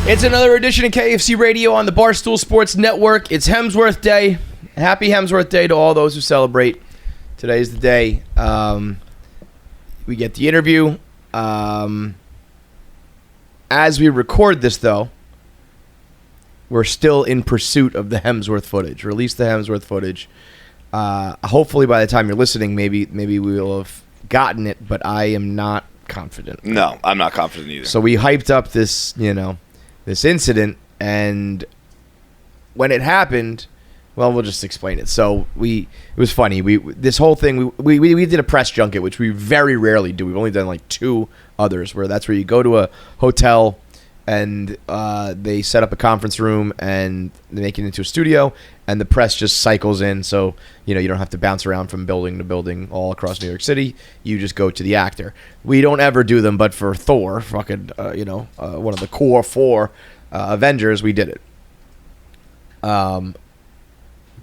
It's another edition of KFC Radio on the Barstool Sports Network. It's Hemsworth Day. Happy Hemsworth Day to all those who celebrate. Today's the day. We get the interview. As we record this, though, we're still in pursuit of the Hemsworth footage. Release the Hemsworth footage. Hopefully by the time you're listening, maybe we will have gotten it, but I am not confident. No, I'm not confident either. So we hyped up this, this incident, and when it happened, well, we'll just explain it. So it was funny. This whole thing, we did a press junket, which we very rarely do. We've only done like 2 others, that's where you go to a hotel and they set up a conference room and they make it into a studio, and the press just cycles in. So you don't have to bounce around from building to building all across New York City. You just go to the actor. We don't ever do them, but for Thor, one of the core 4 Avengers, we did it.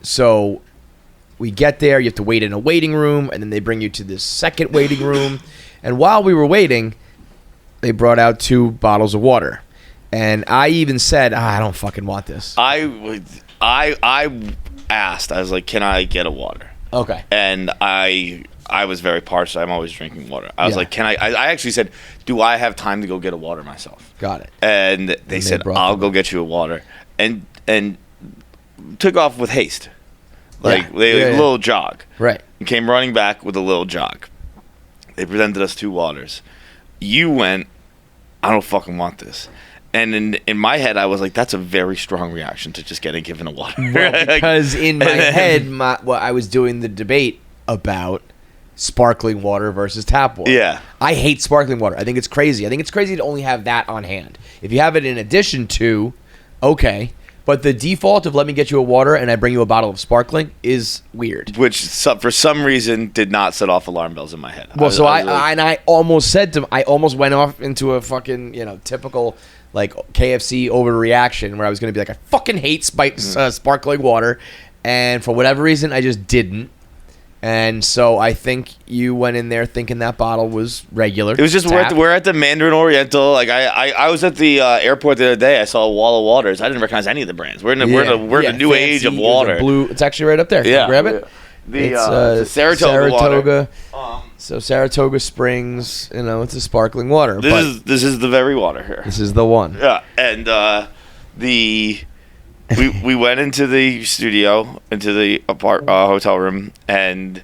So we get there. You have to wait in a waiting room, and then they bring you to this second waiting room. And while we were waiting, they brought out 2 bottles of water. And I even said, I don't fucking want this. I asked. I was like, can I get a water? Okay. And I was very parched. I'm always drinking water. I was like, can I actually said, do I have time to go get a water myself? Got it. And they said, I'll go get you a water. And took off with haste. A little jog. Right. And came running back with a little jog. They presented us 2 waters. You went, I don't fucking want this. And in my head, I was like, that's a very strong reaction to just getting given a water. Well, because in my head, I was doing the debate about sparkling water versus tap water. Yeah. I hate sparkling water. I think it's crazy. I think it's crazy to only have that on hand. If you have it in addition to, okay. But the default of let me get you a water and I bring you a bottle of sparkling is weird. Which, for some reason, did not set off alarm bells in my head. Well, I almost said to him, I almost went off into a fucking, typical like KFC overreaction where I was going to be like, I fucking hate sparkling water. And for whatever reason, I just didn't. And so I think you went in there thinking that bottle was regular. It was just we're at the Mandarin Oriental. Like I was at the airport the other day. I saw a wall of waters. I didn't recognize any of the brands. We're in the new age of water. Blue. It's actually right up there. Yeah, grab it. It's Saratoga. So Saratoga Springs. It's a sparkling water. This is the very water here. This is the one. Yeah, and we went into the studio, into the hotel room, and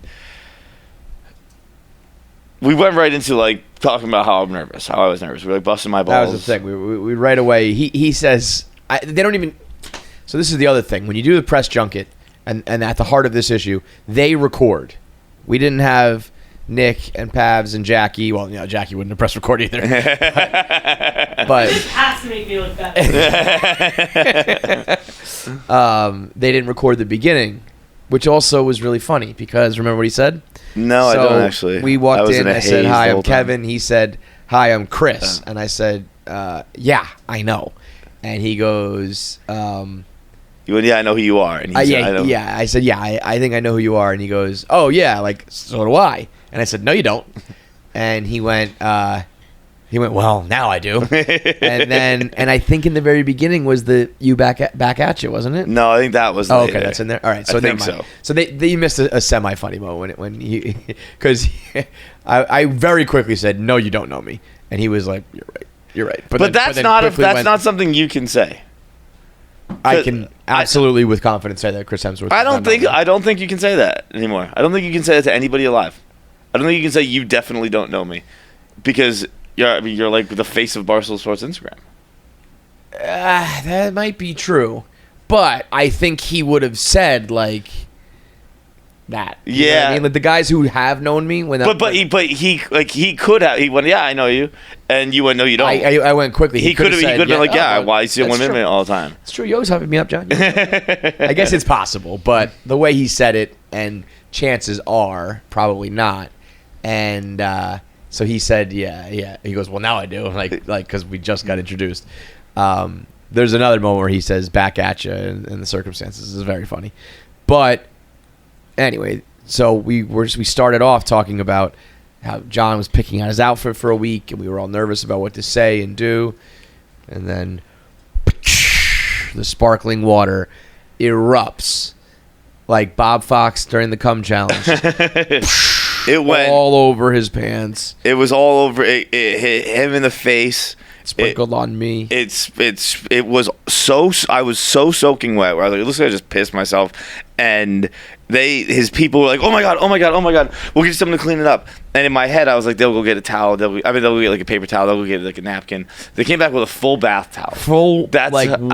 we went right into like talking about how I'm nervous, how I was nervous. We were like busting my balls. That was the thing. We right away. He says they don't even. So this is the other thing. When you do the press junket, and at the heart of this issue, they record. We didn't have Nick and Pavs and Jackie. Well, Jackie wouldn't have press record either. But this has to make me look better. They didn't record the beginning, which also was really funny because remember what he said? No, I don't actually. We walked in. I said, "Hi, I'm Kevin." He said, "Hi, I'm Chris," and I said, "Yeah, I know." And he goes, "You went, yeah, I know who you are." And he said, I said, "Yeah, I think I know who you are." And he goes, "Oh yeah, like so do I." And I said, "No, you don't." And he went, "Well, now I do." And I think in the very beginning was the you back at you, wasn't it? No, I think that was. Oh, okay, that's in there. All right, so I think so. So they missed a semi funny moment when he because I very quickly said, "No, you don't know me," and he was like, "You're right." But that's not something you can say. I can absolutely with confidence say that Chris Hemsworth. I don't think you can say that anymore. I don't think you can say that to anybody alive. I don't think you can say you definitely don't know me, because you're like the face of Barstool Sports Instagram. That might be true, but I think he would have said like that. You know what I mean, like the guys who have known me when. He could have. He went, "Yeah, I know you," and you went, "No, you don't." I went quickly. He could have been like, "Yeah, why you see women all the time?" It's true. You always hyping me up, John. I guess it's possible, but the way he said it, and chances are probably not. And so he said, yeah. He goes, "Well, now I do." Like because we just got introduced. There's another moment where he says "back at you" in the circumstances. It's very funny. But anyway, so we started off talking about how John was picking out his outfit for a week, and we were all nervous about what to say and do. And then the sparkling water erupts like Bob Fox during the cum challenge. It went all over his pants. It was all over. It hit him in the face. Sprinkled on me. It was so. I was so soaking wet. Where I was like, listen, I just pissed myself. And his people were like, oh my god, we'll get someone to clean it up. And in my head, I was like, they'll go get a towel. They'll go get like a paper towel. They'll go get like a napkin. They came back with a full bath towel.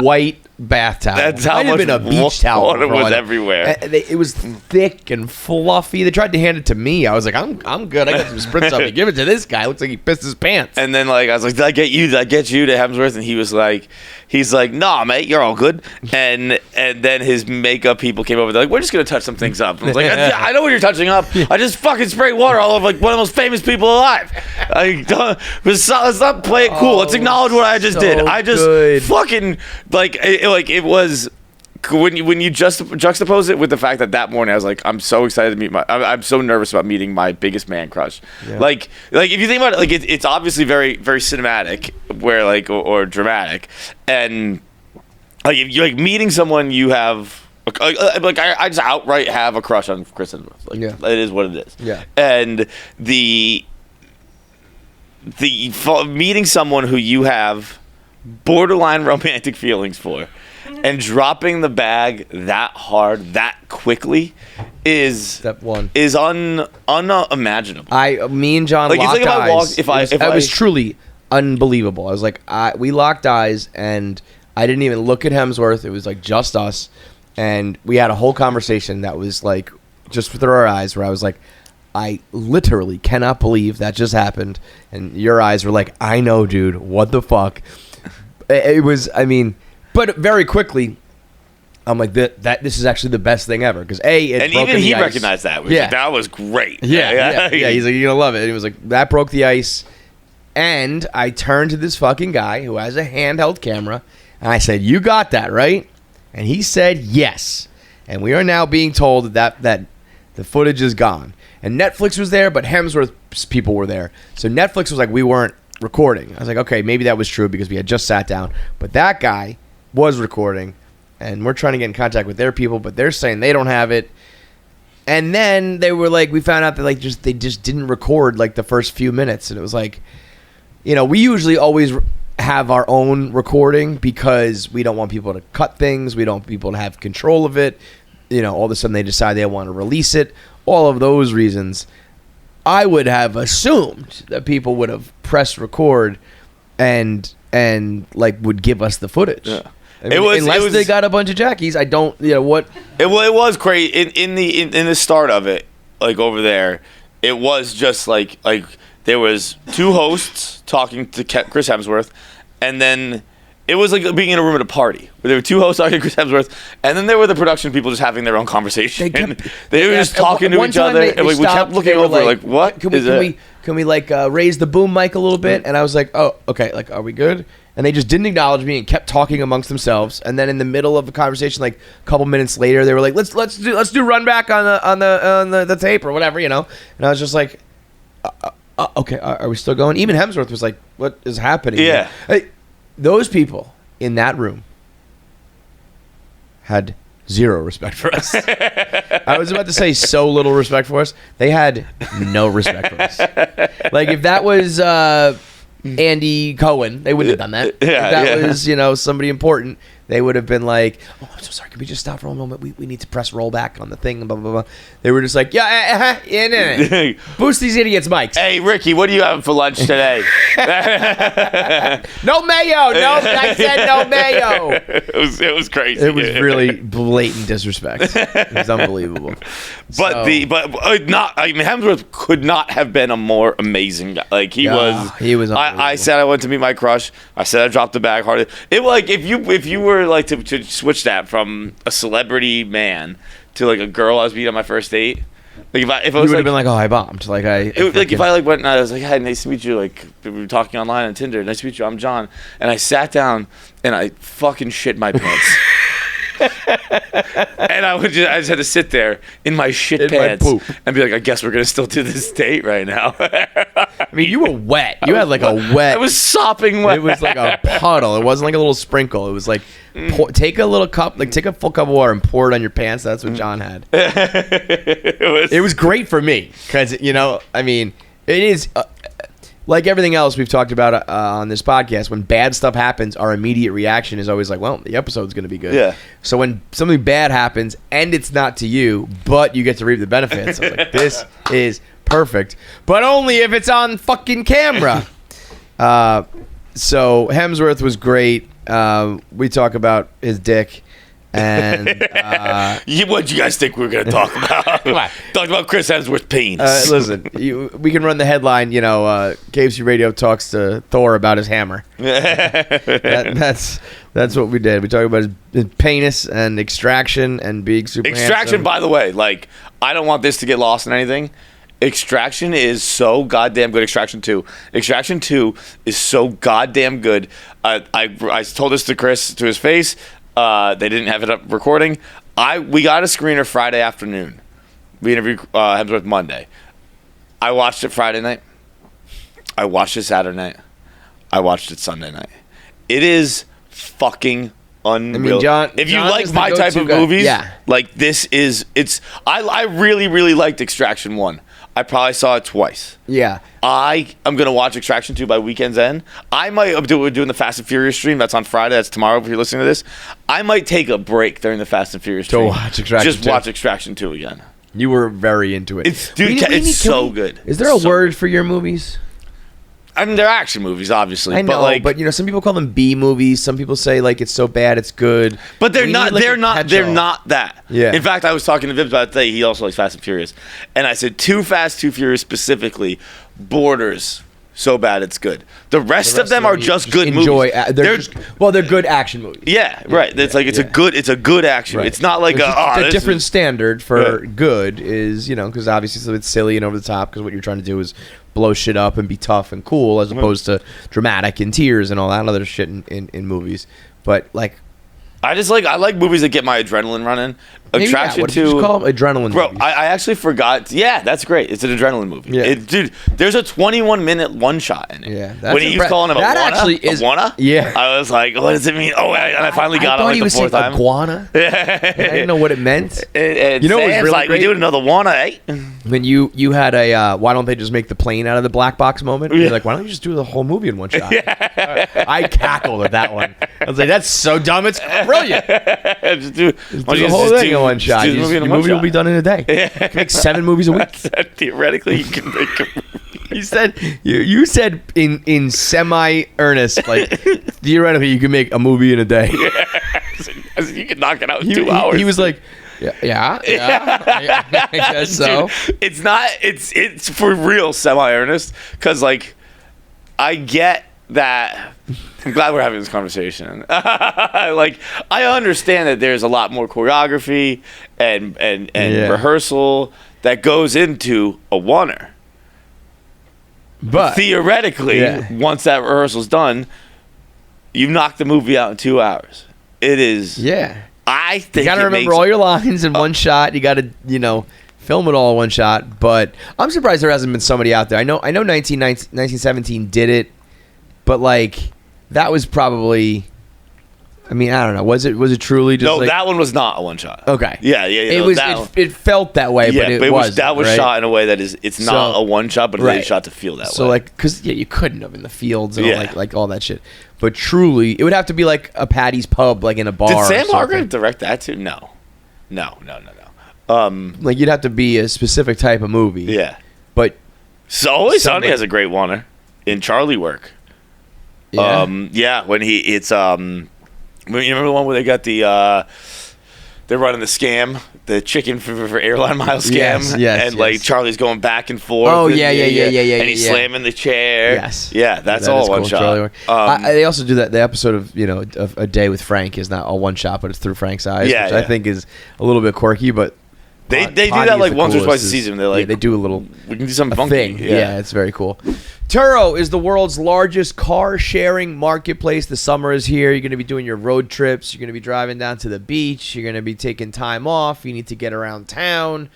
White bath towel. That's how Might have much been a beach towel. water was everywhere. It was thick and fluffy. They tried to hand it to me. I was like, I'm good. I got some spritz up. Give it to this guy. Looks like he pissed his pants. And then I was like, did I get you to Hemsworth? And he was like, nah, mate, you're all good. And then his makeup people came over. They're like, we're just gonna touch some things up. And I was like, I know what you're touching up. I just fucking sprayed water all over like one of the most famous people alive. Let's not play it cool. Let's acknowledge what I just did. I just fucking it was. When you just juxtapose it with the fact that morning I was like, I'm so excited to meet I'm so nervous about meeting my biggest man crush. Yeah. Like if you think about it, it's obviously very very cinematic, where or dramatic, and if you're meeting someone you have. I just outright have a crush on Chris Hemsworth. It is what it is. Yeah. And the meeting someone who you have borderline romantic feelings for, and dropping the bag that hard, that quickly, is step one. Is unimaginable. Me and John locked eyes. It was truly unbelievable. I was like, we locked eyes, and I didn't even look at Hemsworth. It was just us. And we had a whole conversation that was just through our eyes, where I was like, I literally cannot believe that just happened. And your eyes were like, I know, dude. What the fuck? It was, but very quickly, I'm like, this is actually the best thing ever. Because and even he recognized that. Like, that was great. Yeah. He's like, you're going to love it. And he was like, that broke the ice. And I turned to this fucking guy who has a handheld camera. And I said, you got that, right? And he said yes. And we are now being told that the footage is gone. And Netflix was there, but Hemsworth's people were there. So Netflix was like, we weren't recording. I was like, okay, maybe that was true because we had just sat down. But that guy was recording. And we're trying to get in contact with their people, but they're saying they don't have it. And then they were like, we found out that they just didn't record the first few minutes. And it was like, we usually always have our own recording because we don't want people to cut things. We don't want people to have control of it. All of a sudden they decide they want to release it. All of those reasons. I would have assumed that people would have pressed record and would give us the footage. Yeah. Unless they got a bunch of jackies, I don't. What? It was great in the start of it, over there. It was just there was two hosts talking to Chris Hemsworth, and then it was like being in a room at a party where there were two hosts talking to Chris Hemsworth, and then there were the production people just having their own conversation. They were just talking to each other, and we kept looking over what? Can we raise the boom mic a little bit? And I was like, oh, okay, are we good? And they just didn't acknowledge me and kept talking amongst themselves. And then in the middle of the conversation, a couple minutes later, they were like, let's do run back on the tape or whatever, And I was just like, okay, are we still going? Even Hemsworth was like, what is happening? Yeah. Hey, those people in that room had zero respect for us. I was about to say so little respect for us. They had no respect for us. If that was Andy Cohen, they wouldn't have done that. If that was, somebody important, they would have been like, oh, I'm so sorry, can we just stop for a moment? We need to press roll back on the thing, blah, blah, blah. They were just like, boost these idiots' mics. Hey, Ricky, what are you having for lunch today? No mayo. No, I said no mayo. It was crazy. It was really blatant disrespect. It was unbelievable. Hemsworth could not have been a more amazing guy. He was unbelievable. I said I went to meet my crush. I said I dropped the bag hard. If you were to switch that from a celebrity man to a girl I was meeting on my first date, if I was, you would have been like, oh, I bombed. If I went and I was like, hi, nice to meet you. We were talking online on Tinder. Nice to meet you. I'm John. And I sat down and I fucking shit my pants. And I just had to sit there in my shit pants and be like, I guess we're gonna still do this date right now. I mean, you were wet. You had like a wet. I was sopping wet. It was like a puddle. It wasn't like a little sprinkle. It was like take a little cup, like take a full cup of water and pour it on your pants. That's what John had. It was great for me because I mean, it is. Like everything else we've talked about on this podcast, when bad stuff happens, our immediate reaction is always like, well, the episode's going to be good. Yeah. So when something bad happens and it's not to you, but you get to reap the benefits, I was like, this is perfect. But only if it's on fucking camera. So Hemsworth was great. We talk about his dick. And what do you guys think we were going to talk about? Talk about Chris Hemsworth's penis. Listen, we can run the headline. KFC Radio talks to Thor about his hammer. That's what we did. We talked about his penis and Extraction and being super. Extraction, handsome. by the way, like I don't want this to get lost in anything. Extraction is so goddamn good. Extraction 2 is so goddamn good. I told this to Chris to his face. They didn't have it up recording. We got a screener Friday afternoon. We interviewed Hemsworth Monday. I watched it Friday night. I watched it Saturday night. I watched it Sunday night. It is fucking unreal. I mean, John, if you John like is my the type go-to of guy. movies, Yeah. like this is I really, really liked Extraction 1. I probably saw it twice. Yeah. I'm going to watch Extraction 2 by weekend's end. I might doing the Fast and Furious stream. That's on Friday. That's tomorrow if you're listening to this. I might take a break during the Fast and Furious stream. watch Extraction Just 2. watch Extraction 2 again. You were very into it. It's so good. Is there a word for your movies? I mean, they're action movies, obviously. I know, but but some people call them B movies. Some people say like it's so bad it's good. But they're not. They're not that. Yeah. In fact, I was talking to Vibbs about it today. He also likes Fast and Furious, and I said Too Fast, Too Furious specifically borders so bad it's good. The rest of them are just good movies. They're good action movies. Yeah, right. It's like it's a good action. Right. It's not like a different standard for good is because obviously it's silly and over the top because what you're trying to do is blow shit up and be tough and cool as opposed to dramatic and tears and all that other shit in movies. But like, I like movies that get my adrenaline running. Attraction what did you call them? Adrenaline bro, movies. I actually forgot. Yeah, that's great. It's an adrenaline movie. Yeah. Dude, there's a 21-minute one shot in it. Yeah, when he was calling him that a wanna, actually is a wanna? Yeah, I was like, what does it mean? Oh, and I finally got it like the fourth time. Iguana. I didn't know what it meant. And You know what was Sam's really like, great? we doing another wanna, eh? When you had a why don't they just make the plane out of the black box moment? You're like, why don't you just do the whole movie in one shot? I cackled at that one. I was like, that's so dumb. It's brilliant. Just do The whole thing in one shot. Your movie will be done in a day. You can make 7 movies a week. Theoretically, you can make a movie. You said in semi-earnest, like theoretically you can make a movie in a day. I said, you can knock it out in 2 hours. He was like, yeah, I guess so. Dude, it's not. It's for real semi-earnest because like I get that. I'm glad we're having this conversation. Like I understand that there's a lot more choreography and rehearsal that goes into a oneer. But theoretically, once that rehearsal's done, you knock the movie out in 2 hours. It is. Yeah. I think you got to remember all your lines in one shot. You got to, film it all in one shot. But I'm surprised there hasn't been somebody out there. I know 1917 did it, but like that was probably. I mean, I don't know. Was it truly just? No, that one was not a one shot. Okay. Yeah. It was. It felt that way, but it was. That was shot in a way that is. It's not a one shot, but it is shot to feel that way. So like, because you couldn't have in the fields and like all that shit. But truly, it would have to be like a Patty's Pub, like in a bar. Did Sam Hargrave direct that too? No. Like you'd have to be a specific type of movie. Yeah. But so Always Sunny has a great one in Charlie work. Yeah. When you remember the one where they got they're running the scam, the chicken for airline miles scam, yes, like Charlie's going back and forth. Oh yeah, and he's slamming the chair. Yes, yeah, that's all one shot. They also do that. The episode of A Day with Frank is not all one shot, but it's through Frank's eyes, which I think is a little bit quirky, but. They do that like once or twice a season. They're like, they do a little. We can do something funky. Thing. Yeah, it's very cool. Turo is the world's largest car sharing marketplace. The summer is here. You're going to be doing your road trips. You're going to be driving down to the beach. You're going to be taking time off. You need to get around town.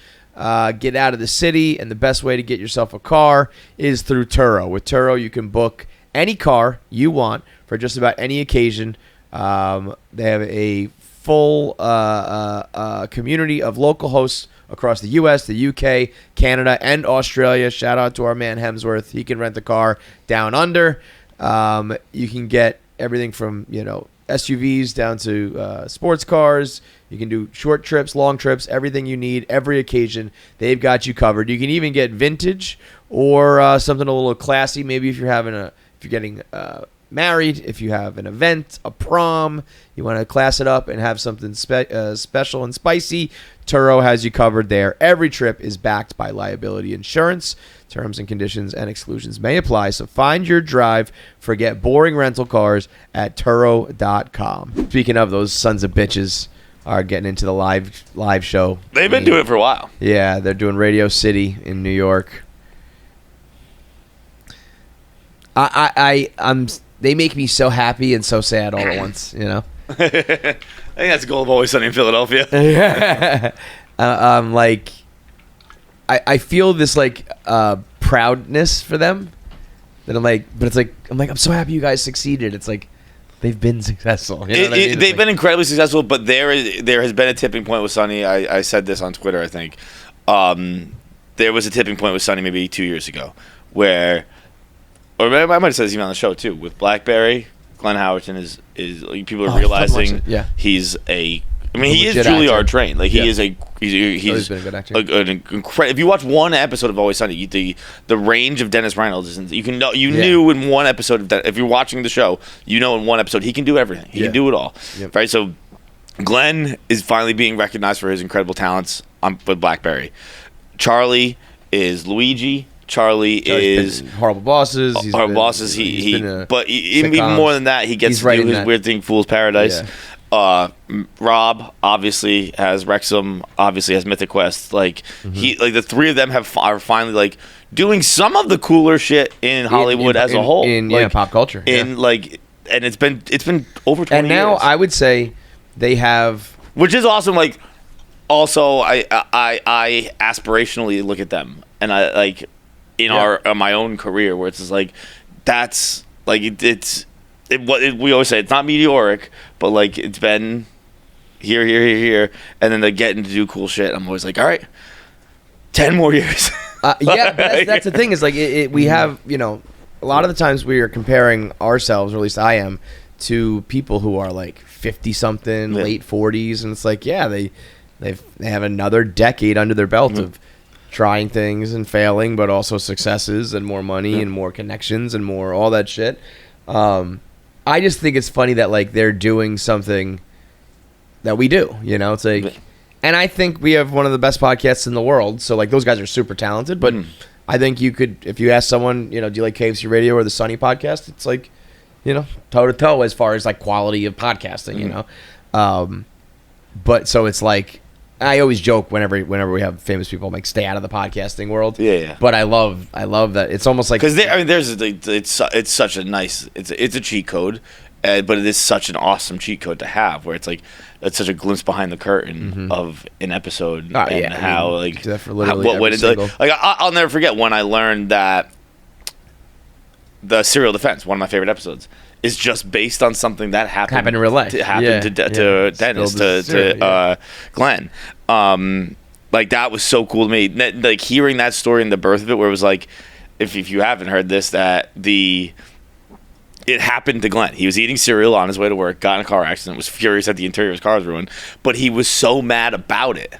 get out of the city, and the best way to get yourself a car is through Turo. With Turo, you can book any car you want for just about any occasion. They have a full community of local hosts across the U.S., the U.K., Canada, and Australia. Shout out to our man Hemsworth. He can rent a car down under. You can get everything from, SUVs down to sports cars. You can do short trips, long trips, everything you need, every occasion. They've got you covered. You can even get vintage or something a little classy. Maybe if you're getting married, if you have an event, a prom, you want to class it up and have something special and spicy, Turo has you covered there. Every trip is backed by liability insurance. Terms and conditions and exclusions may apply, so find your drive. Forget boring rental cars at Turo.com. Speaking of, those sons of bitches are getting into the live show. They've been doing it for a while. Yeah, they're doing Radio City in New York. They make me so happy and so sad all at once, I think that's the goal of Always Sunny in Philadelphia. I feel this proudness for them that I'm so happy you guys succeeded. It's like they've been successful. They've been incredibly successful, but there has been a tipping point with Sunny. I said this on Twitter, I think. There was a tipping point with Sunny maybe 2 years ago where, or I might have said this even on the show too, with BlackBerry, Glenn Howerton is people are realizing he's he is Juilliard trained. He's been a good actor. If you watch one episode of Always Sunny, the range of Dennis Reynolds is knew in one episode if you're watching the show, in one episode he can do everything. He can do it all. Yep. Right? So Glenn is finally being recognized for his incredible talents with BlackBerry. Charlie is Luigi. Charlie's is Horrible Bosses. Horrible Bosses. But even more than that, he gets to do his weird thing, Fool's Paradise. Yeah. Rob obviously has Wrexham. Obviously has Mythic Quest. The three of them are finally doing some of the cooler shit in Hollywood as a whole, in pop culture. And it's been over 20 years. And now I would say they have, which is awesome. Also, I aspirationally look at them, and I in my own career where it's just that's we always say it's not meteoric, but it's been here, and then they're getting to do cool shit. I'm always all right, 10 more years. That's the thing is we have a lot of the times we are comparing ourselves, or at least I am, to people who are 50 something, late 40s, and it's they have another decade under their belt of trying things and failing, but also successes and more money and more connections and more all that shit. I just think it's funny that they're doing something that we do. It's and I think we have one of the best podcasts in the world. So those guys are super talented, but I think you could, if you ask someone, do you like KFC Radio or the Sunny podcast? It's toe to toe as far as quality of podcasting. But so it's I always joke whenever we have famous people, stay out of the podcasting world. Yeah. But I love that. It's almost because it's such a nice it's a cheat code, but it is such an awesome cheat code to have where it's such a glimpse behind the curtain of an episode how I'll never forget when I learned that the Serial Defense, one of my favorite episodes, is just based on something that happened in real life. To Dennis, to Glenn. That was so cool to me. Hearing that story and the birth of it, where it was if you haven't heard this, that it happened to Glenn. He was eating cereal on his way to work, got in a car accident, was furious that the interior of his car was ruined, but he was so mad about it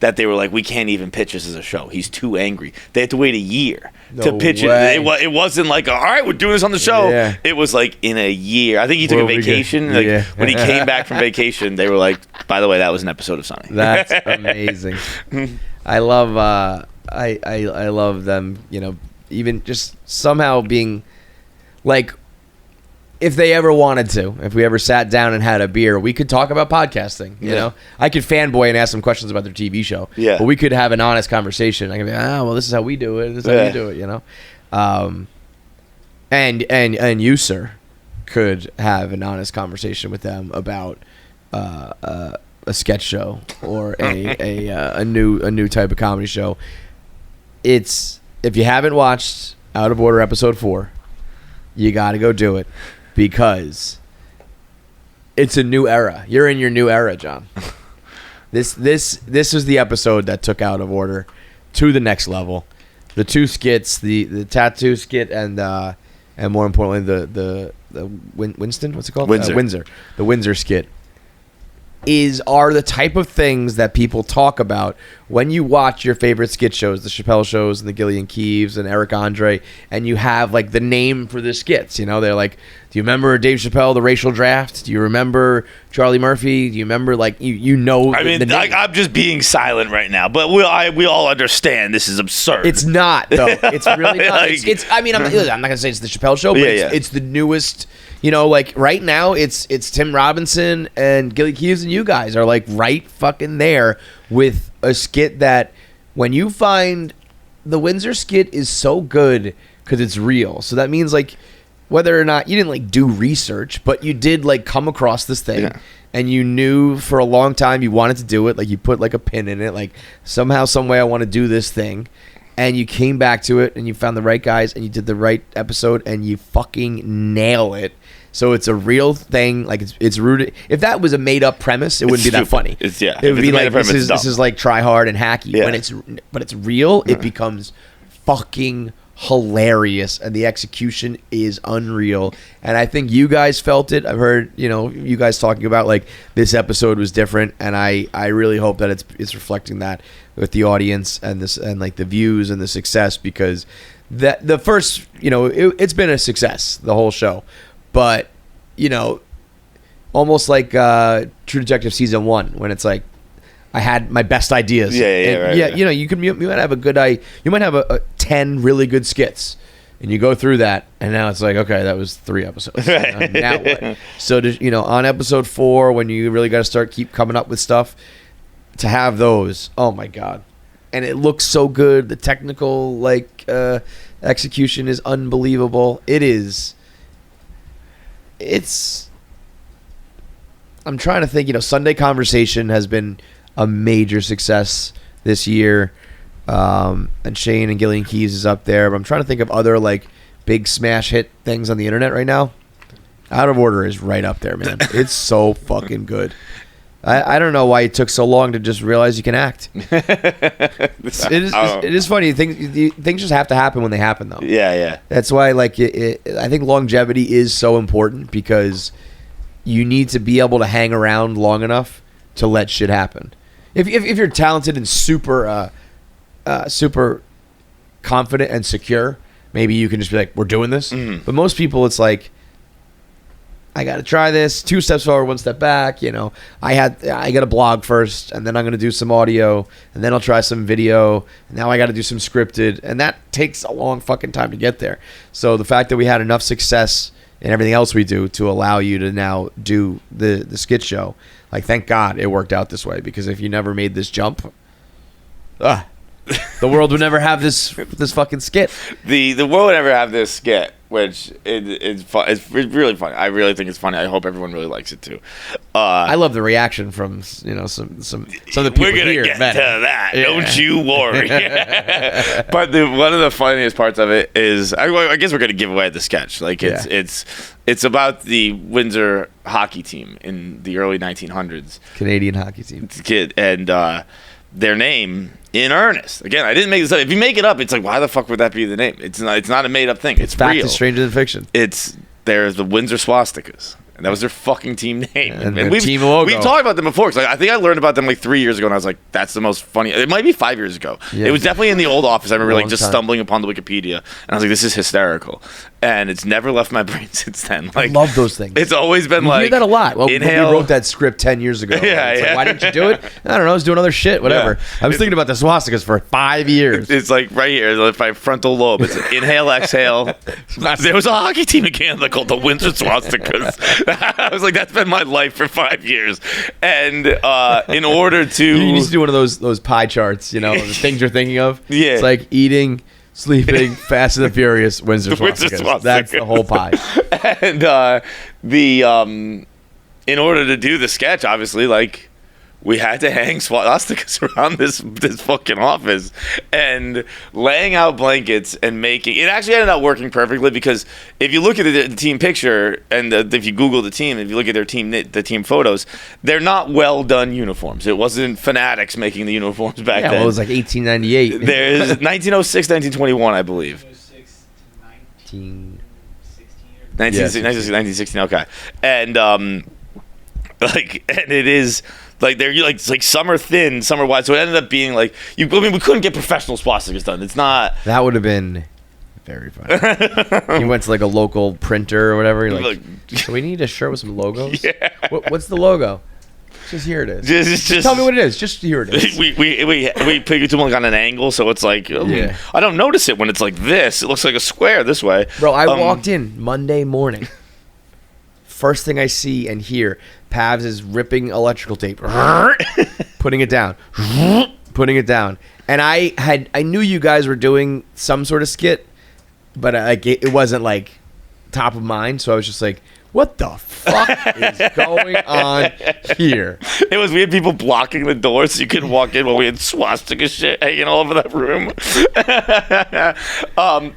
that they were we can't even pitch this as a show. He's too angry. They had to wait a year to pitch it. It wasn't all right, we're doing this on the show. Yeah. It was in a year. I think he took a vacation. When he came back from vacation, they were by the way, that was an episode of Sunny. That's amazing. I love I love them, even just somehow being if they ever wanted to, if we ever sat down and had a beer, we could talk about podcasting. You know, I could fanboy and ask them questions about their TV show. Yeah. But we could have an honest conversation. I could be, well, this is how we do it. This is how you do it. And you, sir, could have an honest conversation with them about a sketch show or a new type of comedy show, it's, if you haven't watched Out of Order episode 4, you got to go do it, because it's a new era. You're in your new era, John. This is the episode that took Out of Order to the next level. The 2 skits, the tattoo skit, and more importantly, the Winston, what's it called? Windsor. The Windsor skit are the type of things that people talk about when you watch your favorite skit shows, the Chappelle shows and the Gillian Keeves and Eric Andre, and you have like the name for the skits. You know, they're like, do you remember Dave Chappelle, the racial draft? Do you remember Charlie Murphy? Do you remember, like, you know? I mean, I'm just being silent right now, but we all understand this is absurd. It's not, though. It's really not. Like, it's I mean, I'm not gonna say it's the Chappelle show, but it's the newest. You know, like right now, it's Tim Robinson and Gilly Keeves and you guys are like right fucking there with a skit that, when you find the Windsor skit, is so good because it's real. So that means, like, whether or not you didn't like do research, but you did like come across this thing, and you knew for a long time you wanted to do it. Like, you put like a pin in it, like somehow, some way I want to do this thing. And you came back to it, and you found the right guys, and you did the right episode, and you fucking nail it. So it's a real thing. Like, it's rooted. If that was a made up premise, it wouldn't be that funny. It would be like, this is like try hard and hacky. Yeah. But it's real. It becomes fucking hilarious, and the execution is unreal. And I think you guys felt it. I've heard, you guys talking about like this episode was different, and I really hope that it's reflecting that with the audience and like the views and the success, because that the first, it's been a success, the whole show. But, almost like True Detective season 1, when it's like, I had my best ideas. Right. You might have a good you might have a 10 really good skits, and you go through that, and now it's like, okay, that was 3 episodes. Now what? So, on episode 4, when you really got to keep coming up with stuff, to have those, oh my God. And it looks so good. The technical, execution is unbelievable. I'm trying to think, Sunday Conversation has been a major success this year. And Shane and Gillian Keeves is up there. But I'm trying to think of other, big smash hit things on the internet right now. Out of Order is right up there, man. It's so fucking good. I don't know why it took so long to just realize you can act. It is funny. Things just have to happen when they happen, though. Yeah. That's why, I think longevity is so important, because you need to be able to hang around long enough to let shit happen. If you're talented and super confident and secure, maybe you can just be like, we're doing this. Mm-hmm. But most people, it's like, I got to try this, 2 steps forward, 1 step back. I got to blog first, and then I'm going to do some audio, and then I'll try some video, and now I got to do some scripted, and that takes a long fucking time to get there. So the fact that we had enough success in everything else we do to allow you to now do the skit show, thank God it worked out this way, because if you never made this jump, the world would never have this fucking skit. The world would never have this skit, which it's fun. It's really funny. I really think it's funny. I hope everyone really likes it too. I love the reaction from some of the people We're gonna here. Get to that. Yeah. Don't you worry. But one of the funniest parts of it is, I guess we're gonna give away the sketch. It's about the Windsor hockey team in the early 1900s. Canadian hockey team. And their name. In earnest. Again, I didn't make this up. If you make it up, it's like, why the fuck would that be the name? It's not a made up thing. It's fact real. Is stranger than fiction. There's the Windsor Swastikas. And that was their fucking team name. And their team logo. We've talked about them before. Cause I think I learned about them 3 years ago, and I was like, that's the most funny. It might be 5 years ago. Yeah. It was definitely in the old office. I remember just stumbling upon the Wikipedia, and I was like, this is hysterical. And it's never left my brain since then. I love those things. It's always been you hear that a lot. Well, inhale. We wrote that script 10 years ago. Yeah. Why didn't you do it? I don't know. I was doing other shit. Whatever. Yeah. I was thinking about the swastikas for 5 years. It's right here, my frontal lobe. It's inhale, exhale. There was a hockey team in Canada called the Windsor Swastikas. I was like, that's been my life for 5 years. And in order to... You need to do one of those pie charts, the things you're thinking of. Yeah. It's like eating, sleeping, Fast and the Furious, Windsor Swastikas. That's the whole pie. And in order to do the sketch, obviously, we had to hang swastikas around this fucking office and laying out blankets and making it actually ended up working perfectly because if you look at the team picture and if you Google the team, if you look at their the team photos, they're not well done uniforms. It wasn't Fanatics making the uniforms back then. Well, it was like 1898. There's 1906, 1921, I believe. 1916, okay. And like, and it is like they're like it's like some are thin, some are wide. So it ended up being like we couldn't get professional swastikas done. It's not. That would have been very fun. You went to like a local printer or whatever. You're like, so we need a shirt with some logos. Yeah. What's the logo? Just here it is. Just tell me what it is. Just here it is. We pick it to like on an angle, so it's like I don't notice it when it's like this. It looks like a square this way. Bro, I walked in Monday morning. First thing I see and hear, Pavs is ripping electrical tape, putting it down, and I knew you guys were doing some sort of skit, but it wasn't like top of mind, so I was just like, what the fuck is going on here? We had people blocking the door so you couldn't walk in while we had swastika shit hanging all over that room.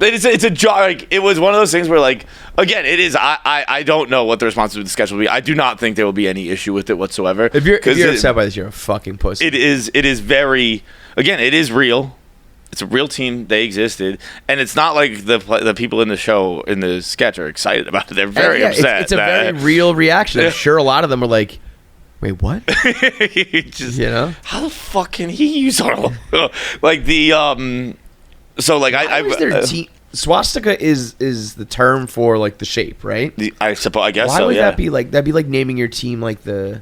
It's a job. Like, it was one of those things where, like, again, it is. I don't know what the response to the sketch will be. I do not think there will be any issue with it whatsoever. If you're upset by this, you're a fucking pussy. It is very. Again, it is real. It's a real team. They existed, and it's not like the people in the show in the sketch are excited about it. They're very upset. It's a very real reaction. I'm sure a lot of them are like, "Wait, what?" How the fuck can he use our logo? Like the So like their team? Swastika is the term for like the shape, right? I suppose. I guess. Why so, would yeah. that be like? That'd be like naming your team like the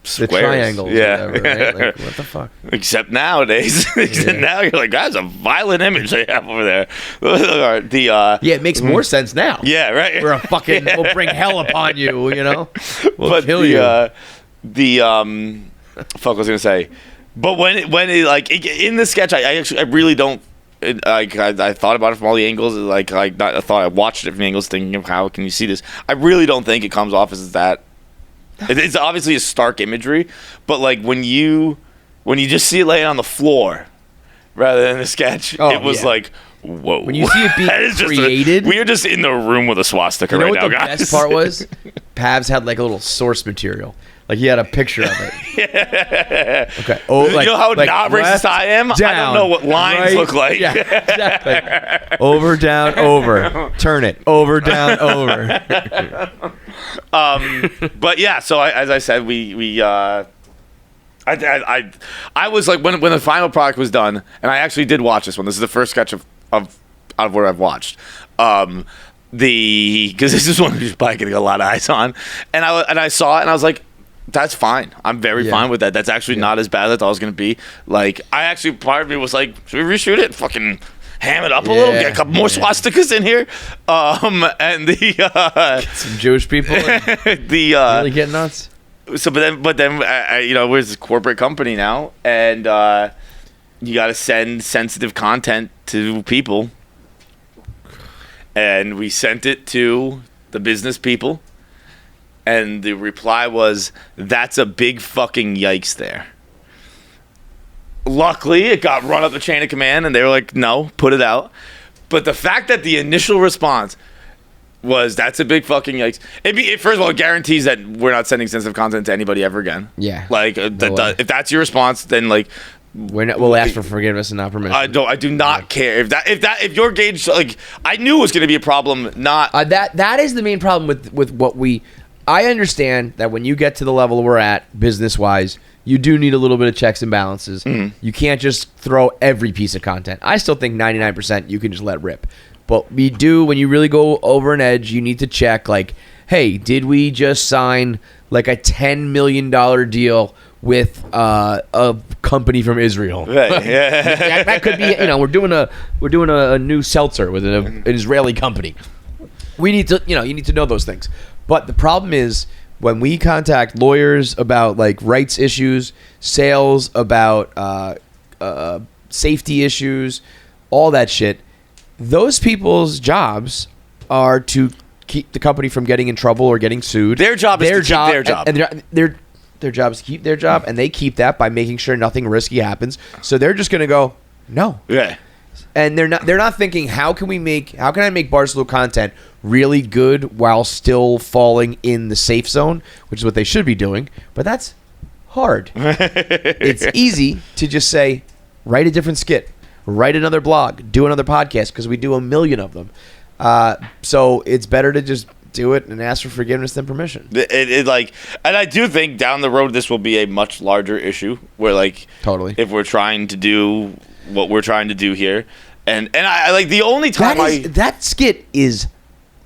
Squares. triangles, yeah. or whatever, right? Like, what the fuck? Except nowadays, now you're like, that's a violent image they have over there. It makes more sense now. Yeah, right. We're we'll bring hell upon you. We'll kill you. Fuck, I was gonna say, but when it like in the sketch, I really don't. I thought about it from all the angles. I thought I watched it from the angles, thinking of how can you see this. I really don't think it comes off as that. It's obviously a stark imagery, but like when you just see it laying on the floor rather than the sketch, it was like, whoa. When you see it being created, we are just in the room with a swastika right now, guys. The best part was, Pavs had like a little source material. Like he had a picture of it. Yeah. Okay. You know how not racist I am? Down, I don't know what lines look like. Yeah, exactly. Over, down, over. Turn it. Over, down, over. But yeah, so as I said, I was like when the final product was done, and I actually did watch this one. This is the first sketch of what I've watched. Because this is one who's probably getting a lot of eyes on, and I saw it and I was like, that's fine. I'm very fine with that. That's actually not as bad as I thought it was going to be. Like, part of me was like, should we reshoot it? Fucking ham it up a little, get a couple more swastikas in here. And get some Jewish people. Really get nuts. So, but then, we're this corporate company now, and you got to send sensitive content to people. And we sent it to the business people. And the reply was, that's a big fucking yikes there. Luckily, it got run up the chain of command, and they were like, no, put it out. But the fact that the initial response was, that's a big fucking yikes. First of all, it guarantees that we're not sending sensitive content to anybody ever again. Yeah. Like, if that's your response, then, like... We'll ask for forgiveness and not permission. I do not care if your gauge, like, I knew it was going to be a problem. Not that is the main problem with what we. I understand that when you get to the level we're at business wise, you do need a little bit of checks and balances. Mm-hmm. You can't just throw every piece of content. I still think 99% you can just let rip, but we do when you really go over an edge. You need to check like, hey, did we just sign like a $10 million deal with a company from Israel? Right. Yeah. that could be. We're doing a new seltzer with an Israeli company. We need to. You need to know those things. But the problem is when we contact lawyers about like rights issues, sales, about safety issues, all that shit. Those people's jobs are to keep the company from getting in trouble or getting sued. Their job is to keep their job. And they're Their job is to keep their job, and they keep that by making sure nothing risky happens. So they're just going to go, no. Yeah. And they're not thinking, how can I make Barstool content really good while still falling in the safe zone, which is what they should be doing. But that's hard. It's easy to just say, write a different skit, write another blog, do another podcast, because we do a million of them. So it's better to just do it and ask for forgiveness than permission. And I do think down the road this will be a much larger issue where totally, if we're trying to do what we're trying to do here, and I like the only time that skit is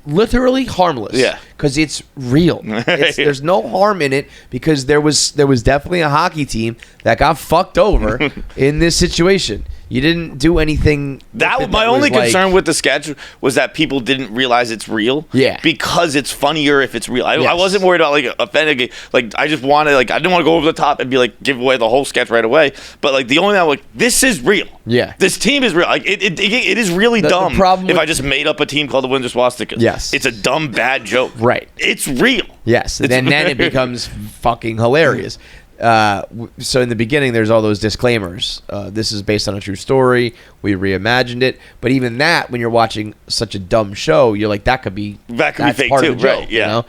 literally harmless. Yeah, because it's real. There's no harm in it, because there was definitely a hockey team that got fucked over in this situation. You didn't do anything. My only concern with the sketch was that people didn't realize it's real. Yeah, because it's funnier if it's real. I wasn't worried about offending. I just wanted I didn't want to go over the top and be give away the whole sketch right away. But the only thing this is real. Yeah, this team is real. It is really dumb. If I just made up a team called the Windsor Swastikas. Yes, it's a dumb bad joke. Right, it's real. Yes, and then it becomes fucking hilarious. So in the beginning, there's all those disclaimers. This is based on a true story. We reimagined it. But even that, when you're watching such a dumb show, you're like, that could be fake part too, of the joke, right? Yeah. You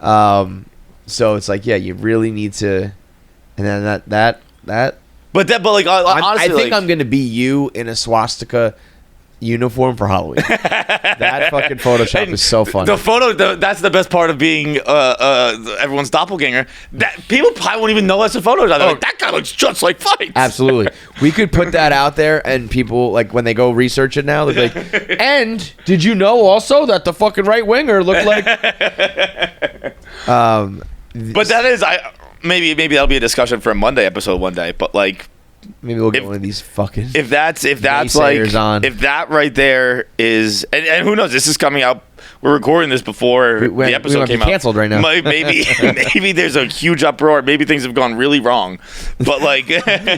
know? So it's you really need to. And then that. But honestly, I think I'm gonna be you in a swastika uniform for Halloween. That fucking Photoshop is so funny. The photo, that's the best part of being everyone's doppelganger. That people probably won't even know that's a Photoshop. They're that guy looks just like Feits. Absolutely. We could put that out there, and people, when they go research it now, they're like, and did you know also that the fucking right winger looked like... But that is... Maybe that'll be a discussion for a Monday episode one day, but maybe we'll get one of these fucking if that's on. If that right there is and who knows, this is coming out, we're recording this before the episode came out. Canceled right now. Maybe there's a huge uproar, maybe things have gone really wrong, but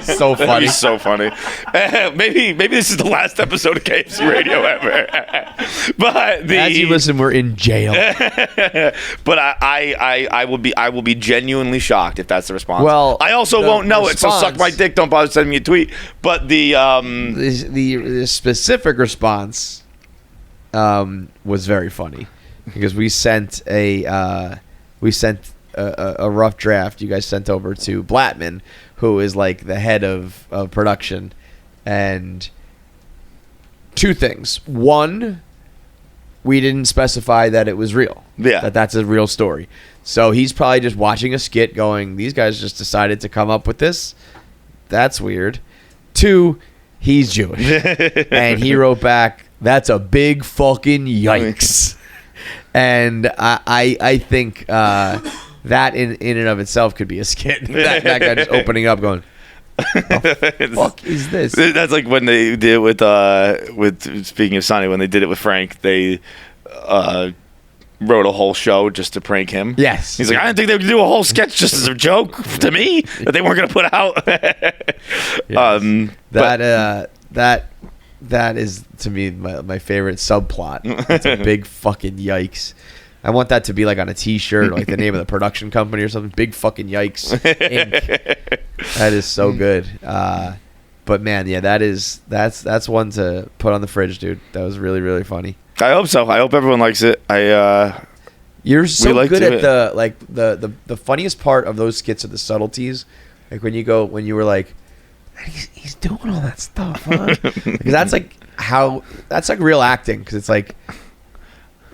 so funny. So funny. Maybe this is the last episode of KFC Radio ever. But as you listen, we're in jail. But I will be genuinely shocked if that's the response. Well, I also won't know it, so suck my dick, don't bother sending me a tweet. But the specific response was very funny, because we sent a rough draft you guys sent over to Blattman, who is the head of production, and two things. One, we didn't specify that it was real. Yeah. That's a real story. So he's probably just watching a skit going, these guys just decided to come up with this. That's weird. Two, he's Jewish. And he wrote back, that's a big fucking yikes. And I think that in and of itself could be a skit. that guy just opening up going, the fuck is this? That's like when they did it with speaking of Sonny, when they did it with Frank, they wrote a whole show just to prank him. Yes. He's like, I didn't think they would do a whole sketch just as a joke to me that they weren't going to put out. Yes. That is, to me, my favorite subplot. It's a big fucking yikes. I want that to be on a T-shirt, the name of the production company or something. Big fucking yikes, Inc. That is so good. But man, yeah, that's one to put on the fridge, dude. That was really, really funny. I hope so. I hope everyone likes it. You're so good at the funniest part of those skits are the subtleties. When you were like, he's doing all that stuff, huh? Because that's real acting. Because it's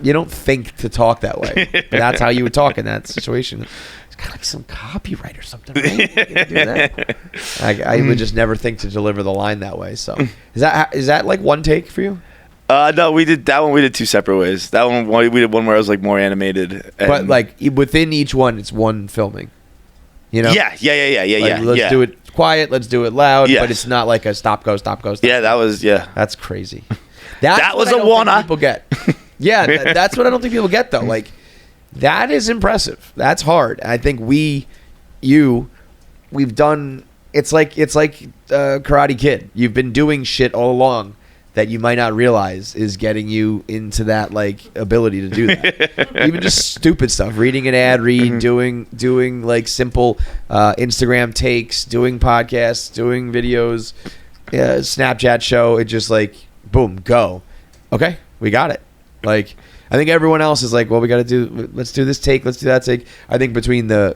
you don't think to talk that way, but that's how you would talk in that situation. It's kind of some copyright or something, right? You can do that. I would just never think to deliver the line that way. So is that one take for you? No, we did that one. We did two separate ways. That one we did one where I was more animated. But within each one, it's one filming. You know? Yeah. Let's do it quiet. Let's do it loud. Yes. But it's not like a stop go. Yeah, that was That's crazy. That was a one-off. People get. Yeah, that's what I don't think people get though. That is impressive. That's hard. I think we've done. It's like Karate Kid. You've been doing shit all along that you might not realize is getting you into that like ability to do that. Even just stupid stuff, reading an ad read, doing like simple Instagram takes, doing podcasts, doing videos, Snapchat show. It just like boom, go. Okay, we got it. Like I think everyone else is like, well, we got to do. Let's do this take. Let's do that take. I think between the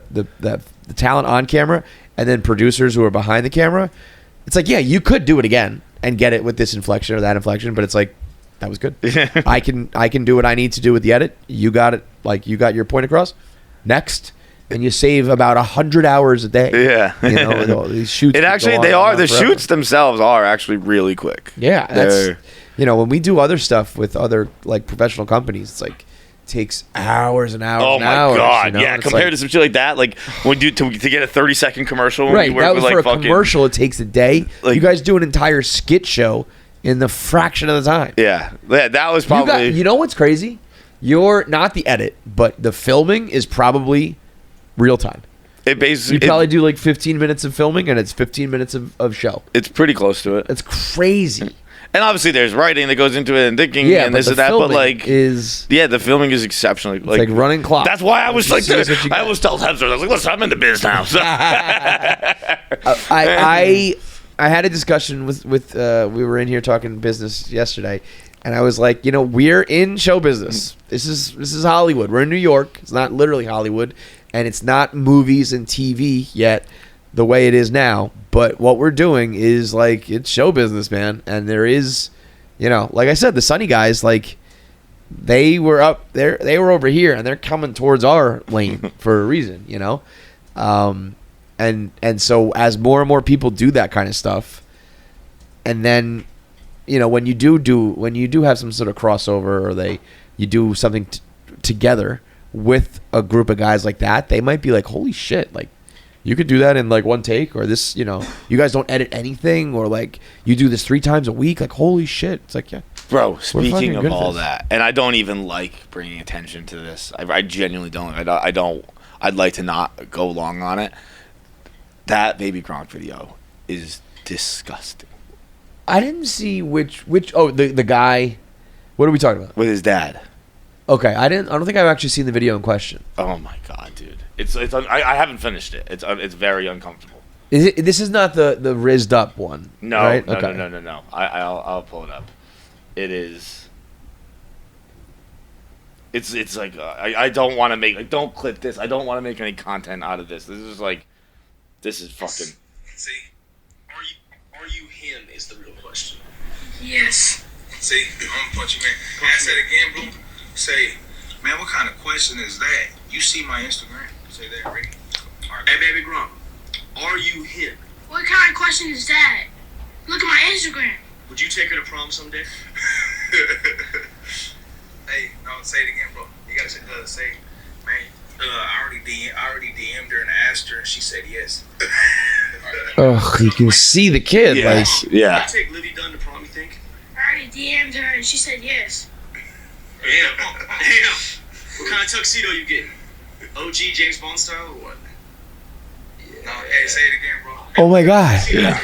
talent on camera and then producers who are behind the camera, it's like, yeah, you could do it again and get it with this inflection or that inflection, but it's like, that was good. I can do what I need to do with the edit. You got it. Like you got your point across. Next. And you save about 100 hours a day. Yeah. You know, with all these shoots. It actually, they are. The shoots themselves are actually really quick. Yeah. That's, you know, when we do other stuff with other like professional companies, it's like, takes hours and hours. Oh and my hours, god! You know? Yeah, compared to some shit like that, like when you to get a 30-second commercial. Right, when that was for a fucking commercial. It takes a day. Like, you guys do an entire skit show in the fraction of the time. Yeah, that was probably. You know what's crazy? You're not the edit, but the filming is probably real time. It basically you probably do like 15 minutes of filming, and it's 15 minutes of show. It's pretty close to it. It's crazy. And obviously, there's writing that goes into it and thinking and this and that. But like, the filming is exceptionally like running clock. That's why I was like, I always tell Hemsworth, I was like, listen, I'm in the biz now. So. I had a discussion with we were in here talking business yesterday, and I was like, you know, we're in show business. This is Hollywood. We're in New York. It's not literally Hollywood, and it's not movies and TV yet the way it is now. But what we're doing is like, it's show business, man. And there is, you know, like I said, the Sunny guys, like they were up there, they were over here, and they're coming towards our lane for a reason, you know. And so as more and more people do that kind of stuff, and then, you know, when you do have some sort of crossover, or you do something together with a group of guys like that, they might be like, holy shit, like, you could do that in like one take, or this, you know, you guys don't edit anything, or like you do this 3 times a week. Like, holy shit. It's like, yeah. Bro, speaking of all that, and I don't even like bringing attention to this. I genuinely don't. I don't. I'd like to not go long on it. That Baby Gronk video is disgusting. I didn't see which. Oh, the guy. What are we talking about? With his dad. Okay, I don't think I've actually seen the video in question. Oh my god, dude! I haven't finished it. It's very uncomfortable. This is not the rizzed up one. No, right? no, okay. no. I'll pull it up. It is. It's like I don't want to make, like, don't clip this. I don't want to make any content out of this. This is fucking. See, are you him? Is the real question. Yes. See, I'm gonna punch you, man. Ask that again, bro. Say, man, what kind of question is that? You see my Instagram? Say that, ready? Right. Hey, baby Gronk, are you him? What kind of question is that? Look at my Instagram. Would you take her to prom someday? Hey, no, say it again, bro. You gotta say, man. I already DM'd her and asked her, and she said yes. Ugh, you can see the kid. Yeah. Like, Yeah. Would you take Livy Dunn to prom, you think? I already DM'd her and she said yes. Damn. What kind of tuxedo you getting? OG James Bond style or what? No, hey, say it again, bro. oh my god. Yeah.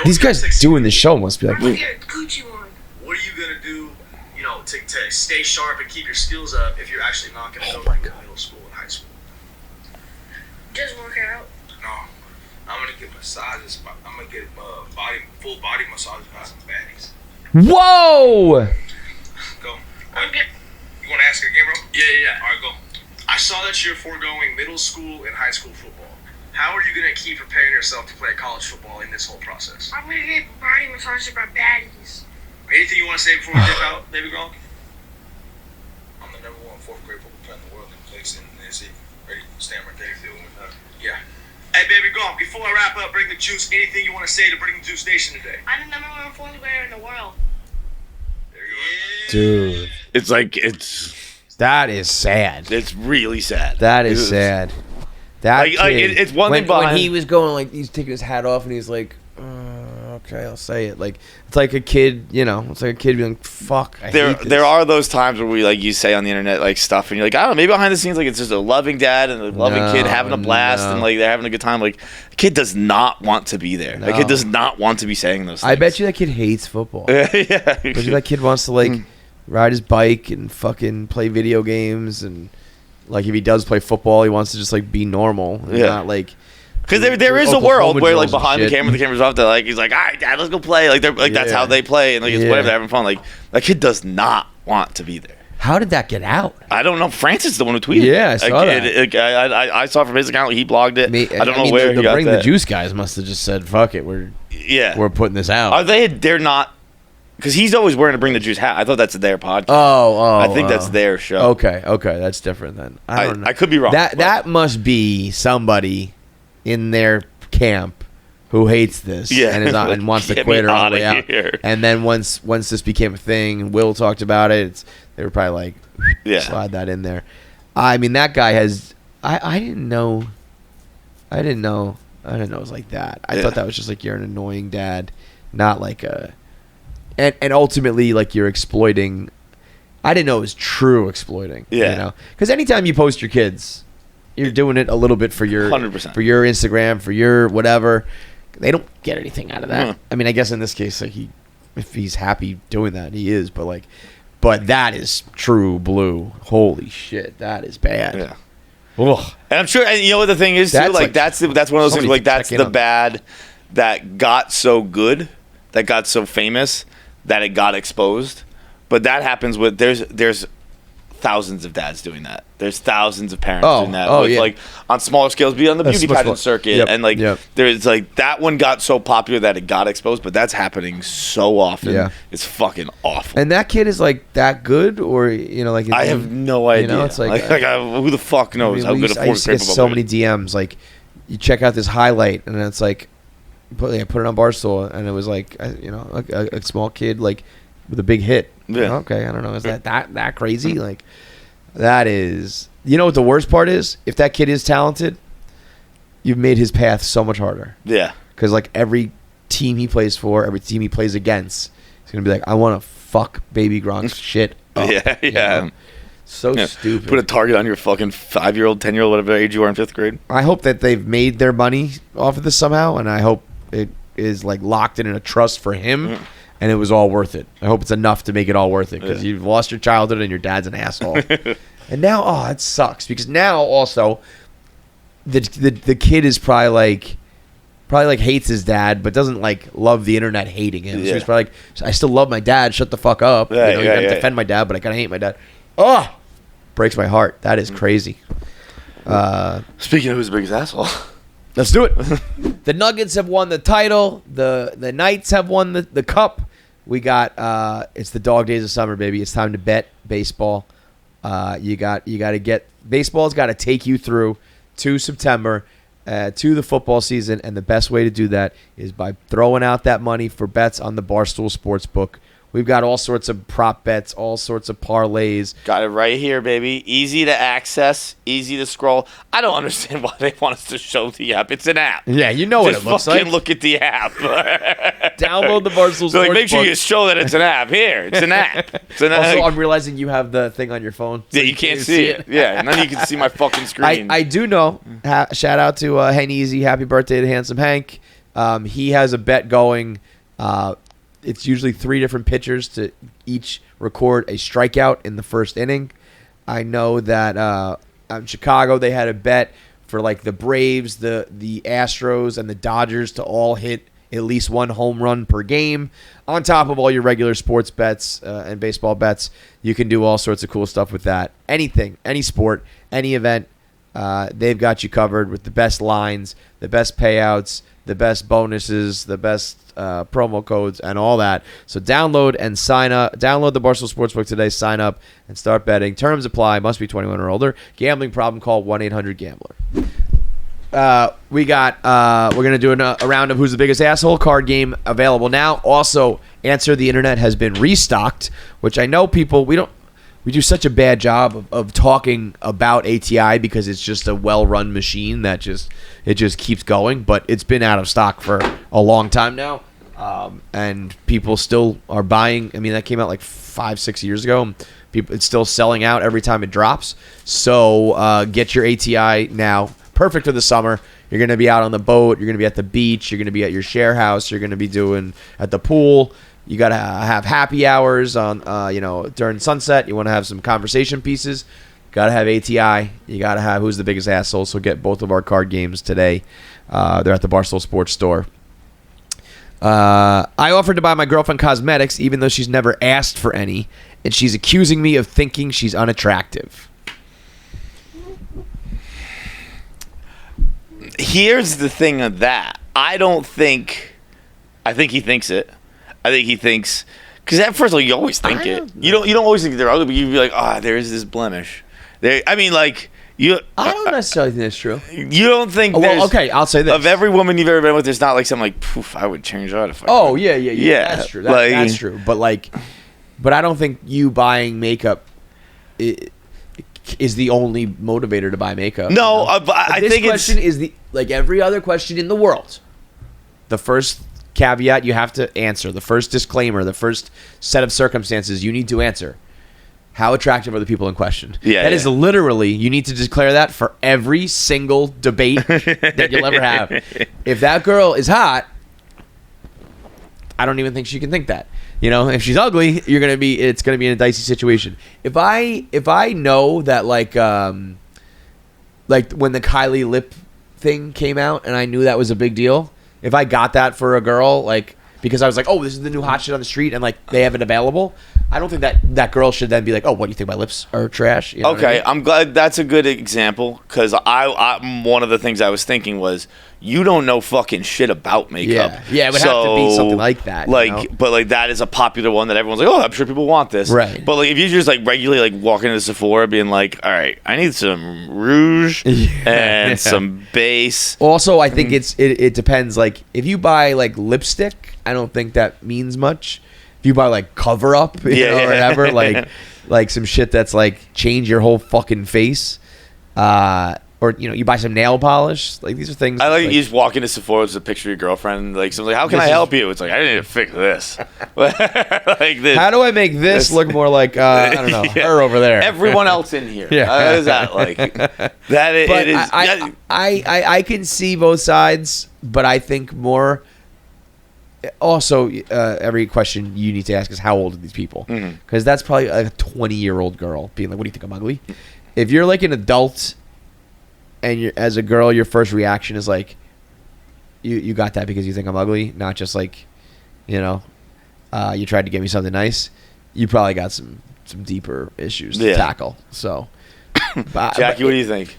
These guys doing the show must be like, I'm gonna get a Gucci one. What are you gonna do, you know, to stay sharp and keep your skills up if you're actually not gonna go like middle school and high school? Just work out. No, I'm gonna get massages. I'm gonna get full body massages by some baddies. whoa! Go. Okay. You want to ask it again, bro? Yeah. All right, go. I saw that you're foregoing middle school and high school football. How are you gonna keep preparing yourself to play college football in this whole process? I'm gonna get body massages by baddies. Anything you want to say before we dip out, baby Gronk? I'm the number 1 4th grade football player in the world. Place in NC. Ready? Stand right there. Yeah. Hey, baby Gronk, before I wrap up, bring the juice. Anything you want to say to bring the Juice Nation today? I'm the number 1 fourth grader in the world. There you Dude, It's like that is sad. it's really sad. That is sad. That Like, kid, it's one when, thing behind. when he was going, like, he's taking his hat off and he's like, Okay, I'll say it. Like it's like a kid, it's like a kid being like, "Fuck." I hate this. There are those times where we like you say on the internet like stuff, and you're like, I don't know, maybe behind the scenes like it's just a loving dad and a loving kid having a blast and like they're having a good time. Like the kid does not want to be there. The kid does not want to be saying those things. I bet you that kid hates football. Yeah, I bet you that kid wants to like ride his bike and fucking play video games, and like if he does play football, he wants to just like be normal. And not like. Because there is a world where like behind the camera's off. They're like, he's like, all right, dad, let's go play. Like they're like that's how they play, and like it's whatever, they're having fun. Like that kid does not want to be there. How did that get out? I don't know. Francis is the one who tweeted. Yeah, I saw that. I saw it from his account. He blogged it. I don't know where he got Bring that. the Juice guys must have just said, "Fuck it, we're putting this out." They're not. Because he's always wearing a Bring the Juice hat. I thought that's their podcast. I think that's their show. Okay, that's different then. I don't know. I could be wrong. That must be somebody in their camp who hates this and wants to quit or all the way out. Here. And then once this became a thing, Will talked about it. They were probably like, slide that in there. I mean, that guy has. I didn't know. I didn't know it was like that. I thought that was just like you're an annoying dad, not like a. And ultimately, like you're exploiting. I didn't know it was true exploiting. Yeah. Because anytime you post your kids, you're doing it a little bit for your 100%. for your Instagram, for your whatever. They don't get anything out of that. I mean, I guess in this case, like if he's happy doing that, he is. But that is true blue. Holy shit, that is bad. Yeah. Ugh. And I'm sure, and you know what the thing is too. Like that's one of those things. Like that's the bad that got so good, that got so famous, that it got exposed. But that happens with there's thousands of dads doing that. There's thousands of parents doing that. Like on smaller scales, be on the beauty pageant circuit, and like there's like that one got so popular that it got exposed. But that's happening so often. Yeah. It's fucking awful. And that kid is like that good, or like I have no idea. It's like who the fuck knows how good a I used to get so many DMs. Like you check out this highlight, and it's like put it on Barstool, and it was like a small kid like with a big hit. Yeah. Okay, I don't know. Is that crazy? Like, that is. You know what the worst part is? If that kid is talented, you've made his path so much harder. Yeah. Because like every team he plays for, every team he plays against, he's gonna be like, I want to fuck baby Gronk's shit up. Yeah. So stupid. Put a target on your fucking 5-year-old, 10-year-old, whatever age you are in 5th grade. I hope that they've made their money off of this somehow, and I hope it is like locked in a trust for him. And it was all worth it. I hope it's enough to make it all worth it, because you've lost your childhood and your dad's an asshole. And now, it sucks, because now also the kid is probably like hates his dad, but doesn't like love the internet hating him. So he's probably like, I still love my dad. Shut the fuck up. You gotta defend my dad, but I kind of hate my dad. Breaks my heart. That is crazy. Speaking of who's the biggest asshole. Let's do it. The Nuggets have won the title. The Knights have won the cup. We got it's the dog days of summer, baby. It's time to bet baseball. You got to get baseball's got to take you through to September, to the football season, and the best way to do that is by throwing out that money for bets on the Barstool Sports book. We've got all sorts of prop bets, all sorts of parlays. Got it right here, baby. Easy to access, easy to scroll. I don't understand why they want us to show the app. It's an app. Yeah, you know what it looks like. Just fucking look at the app. Download the Barstool Sports make sure book. you show that it's an app. Here, it's an app. It's an also, I'm realizing you have the thing on your phone. So you can't see it. Yeah, and then you can see my fucking screen. I do know. Shout out to Henneasy. Happy birthday to Handsome Hank. He has a bet going. It's usually 3 different pitchers to each record a strikeout in the first inning. I know that in Chicago they had a bet for like the Braves, the Astros, and the Dodgers to all hit at least 1 home run per game. On top of all your regular sports bets and baseball bets, you can do all sorts of cool stuff with that. Anything, any sport, any event, they've got you covered with the best lines, the best payouts, the best bonuses, the best promo codes, and all that. So download and sign up. Download the Barstool Sportsbook today. Sign up and start betting. Terms apply. Must be 21 or older. Gambling problem? Call 1-800-GAMBLER. We're gonna do a round of Who's the Biggest Asshole card game available now. Also, Answer the Internet has been restocked, which I know people we do such a bad job of talking about ATI because it's just a well-run machine that just keeps going, but it's been out of stock for a long time now. And people still are buying. I mean, that came out like 5-6 years ago. It's still selling out every time it drops. So get your ATI now. Perfect for the summer. You're going to be out on the boat. You're going to be at the beach. You're going to be at your share house. You're going to be doing at the pool. You got to have happy hours on, during sunset. You want to have some conversation pieces. Got to have ATI. You got to have Who's the Biggest Asshole. So get both of our card games today. They're at the Barstool Sports store. I offered to buy my girlfriend cosmetics, even though she's never asked for any, and she's accusing me of thinking she's unattractive. Here's the thing of that. I think he thinks it. I think he thinks, because at first, you always think it. You don't always think they're ugly, but you'd be like, there is this blemish. I don't necessarily think that's true. You don't think? Okay, I'll say this: of every woman you've ever been with, there's not like something like, poof, I would change that if I. Oh could. Yeah. That's true. That's true. But I don't think you buying makeup is the only motivator to buy makeup. No, but I think this question is like every other question in the world. The first caveat you have to answer, the first disclaimer, the first set of circumstances you need to answer. How attractive are the people in question? That is literally, you need to declare that for every single debate that you'll ever have. If that girl is hot, I don't even think she can think that. If she's ugly, it's gonna be in a dicey situation. If I know that like when the Kylie lip thing came out and I knew that was a big deal, if I got that for a girl, because I was like, oh, this is the new hot shit on the street, and they have it available, I don't think that girl should then be like, oh, what do you think, my lips are trash? You know what I mean? I'm glad that's a good example, because I one of the things I was thinking was, you don't know fucking shit about makeup. Yeah, it would have to be something like that. But that is a popular one that everyone's like, oh, I'm sure people want this. Right. But if you just regularly walk into Sephora being like, all right, I need some rouge and some base. Also, I think it depends. If you buy lipstick, I don't think that means much. If you buy Cover Up, or whatever, like some shit that's change your whole fucking face, or you buy some nail polish. These are things. I you just walk into Sephora with a picture of your girlfriend, someone's like, how can I help you? It's I need to fix this. This. How do I make this look more like I don't know, her over there? Everyone else in here. What is that like? It is. I can see both sides, but I think more. Also, every question you need to ask is how old are these people? Because that's probably a 20-year-old girl being like, what do you think, I'm ugly? If you're an adult and you're, as a girl, your first reaction is you got that because you think I'm ugly, not just you tried to get me something nice. You probably got some deeper issues to tackle. So, Jackie, what do you think?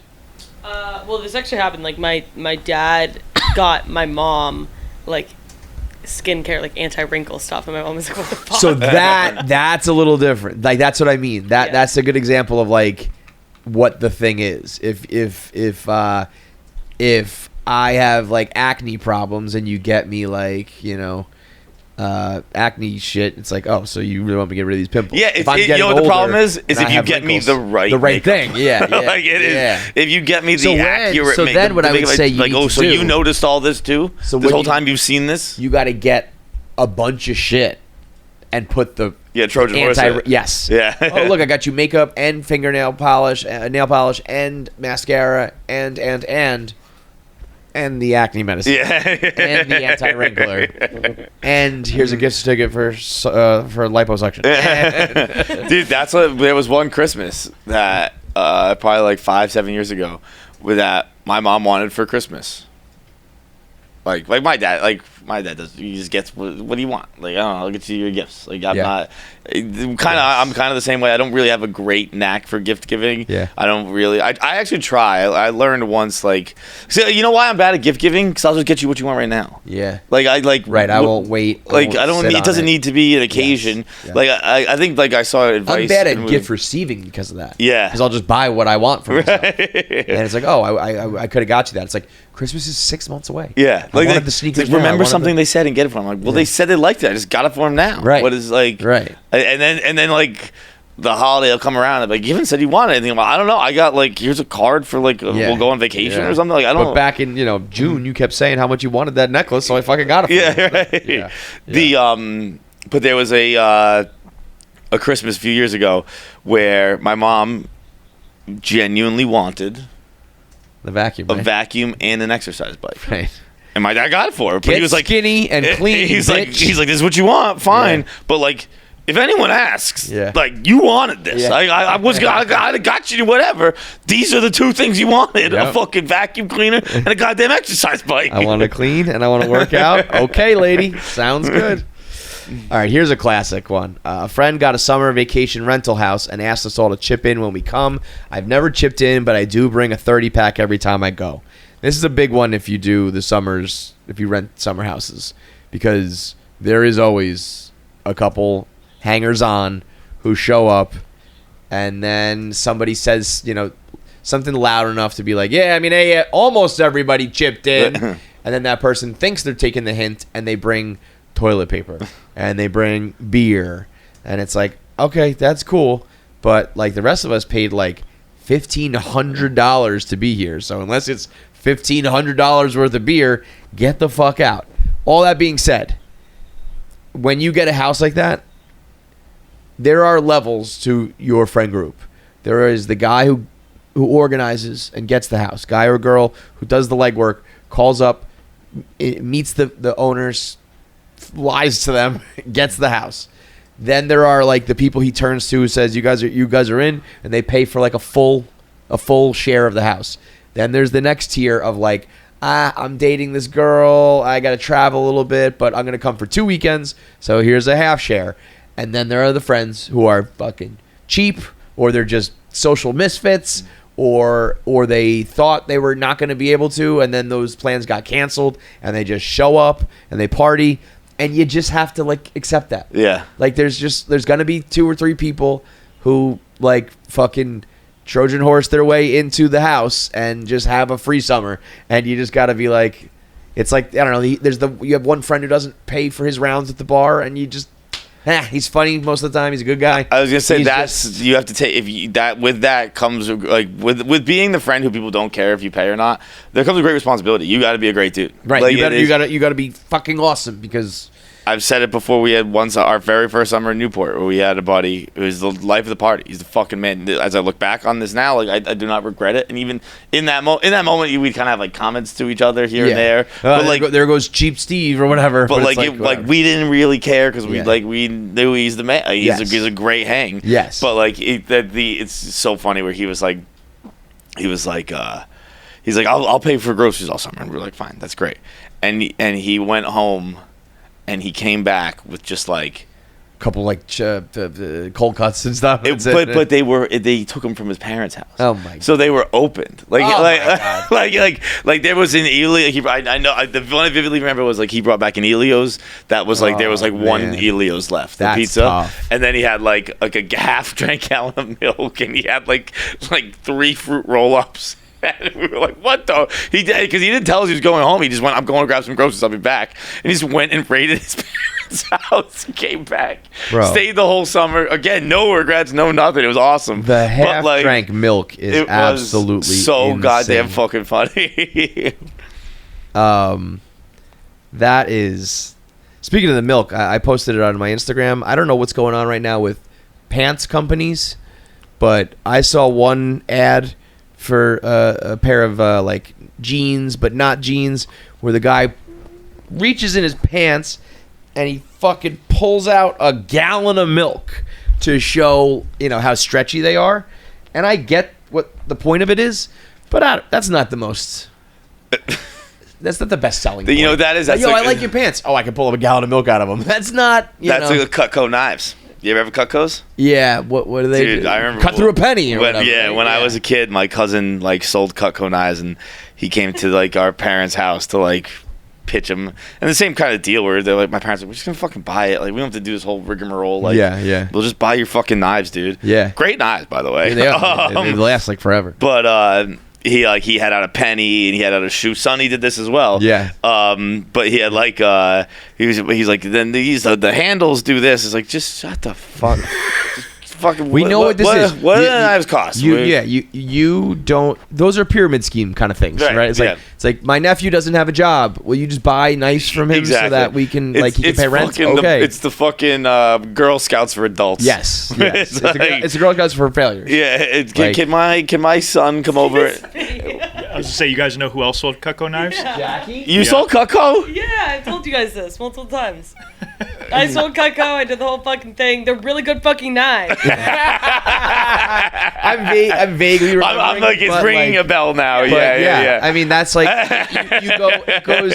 Well, this actually happened. My dad got my mom skincare, anti-wrinkle stuff, and my mom was like, what the fuck? So that's a little different. That's what I mean. That's a good example of what the thing is. If I have acne problems and you get me acne shit, it's oh, so you really want me to get rid of these pimples? Yeah, if I'm getting what the older problem is if you get wrinkles, me the right thing. Yeah, if you get me the accurate. So then what I would say you need to so do, you noticed all this too? So this whole time you've seen this? You got to get a bunch of shit and put the Trojan horse. Yes. Yeah. Oh, look, I got you makeup and fingernail polish, nail polish and mascara and the acne medicine. Yeah. And the anti-wrinkler. And here's a gift certificate for liposuction. Dude, there was one Christmas that probably 5-7 years ago that my mom wanted for Christmas. Like my dad does. He just gets what do you want? I don't know. I'll get you your gifts. I'm not. I'm kind of the same way. I don't really have a great knack for gift giving. Yeah. I don't really. I actually try. I learned once. So you know why I'm bad at gift giving? Because I'll just get you what you want right now. Yeah. Right. I won't wait. I don't. It doesn't need to be an occasion. Yes. I think I saw advice. I'm bad at gift receiving because of that. Yeah. Because I'll just buy what I want for myself. And it's oh, I could have got you that. It's Christmas is 6 months away. Yeah. I wanted the sneakers. Remember something they said and get it for them. Well, they said they liked it. I just got it for them now. Right. What is right. And then the holiday will come around and like, you haven't said you want anything. Well, I don't know. I got like, here's a card for like, we'll go on vacation or something. Like, I don't know. But back in, June, you kept saying how much you wanted that necklace, so I fucking got it for you. Yeah, right. But there was a Christmas a few years ago where my mom genuinely wanted the vacuum, a vacuum and an exercise bike. Right. And my dad got it for her. But Get he was like, skinny and clean, he's bitch. like, this is what you want, fine. Yeah. But like, if anyone asks, Yeah. like, you wanted this. Yeah. I got you whatever. These are the two things you wanted: Yep. a fucking vacuum cleaner and a goddamn exercise bike. I want to clean and I want to work out. Okay, lady. Sounds good. All right, here's a classic one. A friend got a summer vacation rental house and asked us all to chip in when we come. I've never chipped in, but I do bring a 30-pack every time I go. This is a big one if you do the summers, if you rent summer houses, because there is always a couple hangers-on who show up, and then somebody says, something loud enough to be like, hey, almost everybody chipped in. And then that person thinks they're taking the hint, and they bring toilet paper, and they bring beer. And it's like, okay, that's cool. But, like, the rest of us paid, like, $1,500 to be here. So unless it's $1,500 worth of beer, get the fuck out. All that being said, when you get a house like that, there are levels to your friend group. There is the guy who organizes and gets the house, guy or girl who does the legwork, calls up, meets the owners, lies to them, gets the house. Then there are like the people he turns to who says you guys are in, and they pay for like a full share of the house. Then there's the next tier of like, I'm dating this girl, I got to travel a little bit, but I'm going to come for 2 weekends, so here's a half share. And then there are the friends who are fucking cheap, or they're just social misfits, or they thought they were not going to be able to, and then those plans got canceled, and they just show up and they party, and you just have to like accept that. Yeah. Like there's going to be 2 or 3 people who like fucking Trojan horse their way into the house and just have a free summer, and you just got to be like, it's like, I don't know, you have one friend who doesn't pay for his rounds at the bar, and you just, he's funny most of the time. He's a good guy. I was gonna say you have to take that comes like with being the friend who people don't care if you pay or not. There comes a great responsibility. You got to be a great dude, right? Like, you got to be fucking awesome, because I've said it before. We had our very first summer in Newport where we had a buddy who was the life of the party. He's the fucking man. As I look back on this now, like I do not regret it. And even in that moment, we'd kind of have like comments to each other here and there. But like there goes Cheap Steve or whatever. But like we didn't really care because we knew he's the man. He's a great hang. Yes. But like it's so funny where he was like, I'll pay for groceries all summer, and we're like, fine, that's great. And he went home. And he came back with just like a couple like the cold cuts and stuff. But they took him from his parents' house. Oh my god! So they were opened. Like there was an Elio. I know the one I vividly remember was like he brought back an Elio's that was like there was like one Elio's left. The pizza, tough. And then he had like a half drank gallon of milk, and he had like 3 fruit roll-ups. And we were like, what the? He did, because he didn't tell us he was going home. He just went, I'm going to grab some groceries, I'll be back. And he just went and raided his parents' house and came back. Bro. Stayed the whole summer. Again, no regrets, no nothing. It was awesome. The half-drank milk is absolutely so insane. Goddamn fucking funny. That is... Speaking of the milk, I posted it on my Instagram. I don't know what's going on right now with pants companies, but I saw one ad for a pair of like jeans, but not jeans, where the guy reaches in his pants and he fucking pulls out a gallon of milk to show, how stretchy they are. And I get what the point of it is, but that's not the most... That's not the best selling point. I like your pants. Oh, I can pull up a gallon of milk out of them. That's not, That's like Cutco knives. You ever have Cutcos? Yeah. What do they do? I remember cut through a penny or whatever. Yeah, when I was a kid, my cousin like sold Cutco knives, and he came to like our parents' house to like pitch them. And the same kind of deal where they're like, my parents are like, we're just gonna fucking buy it. Like, we don't have to do this whole rigmarole. Like, yeah. We'll just buy your fucking knives, dude. Yeah. Great knives, by the way. Yeah, they last like forever. But he had out a penny and he had out a shoe. Sonny did this as well. Yeah. But he had like he's like, then the handles do this. It's like, just shut the fuck. Just fucking. We know what this is. What do the knives cost? You don't. Those are pyramid scheme kind of things, right? It's like my nephew doesn't have a job. Will you just buy knives from him so that we can he can pay rent? Okay, it's the fucking Girl Scouts for adults. Yes. it's the Girl Scouts for failures. Yeah. Can my son come over? I was to say, you guys know who else sold Cutco knives? Jackie, you sold Cutco? Yeah, I told you guys this multiple times. I sold Cutco. I did the whole fucking thing. They're really good fucking knives. I'm vaguely remembering. I'm like, it's ringing a bell now. Yeah. I mean, that's like you go. It goes.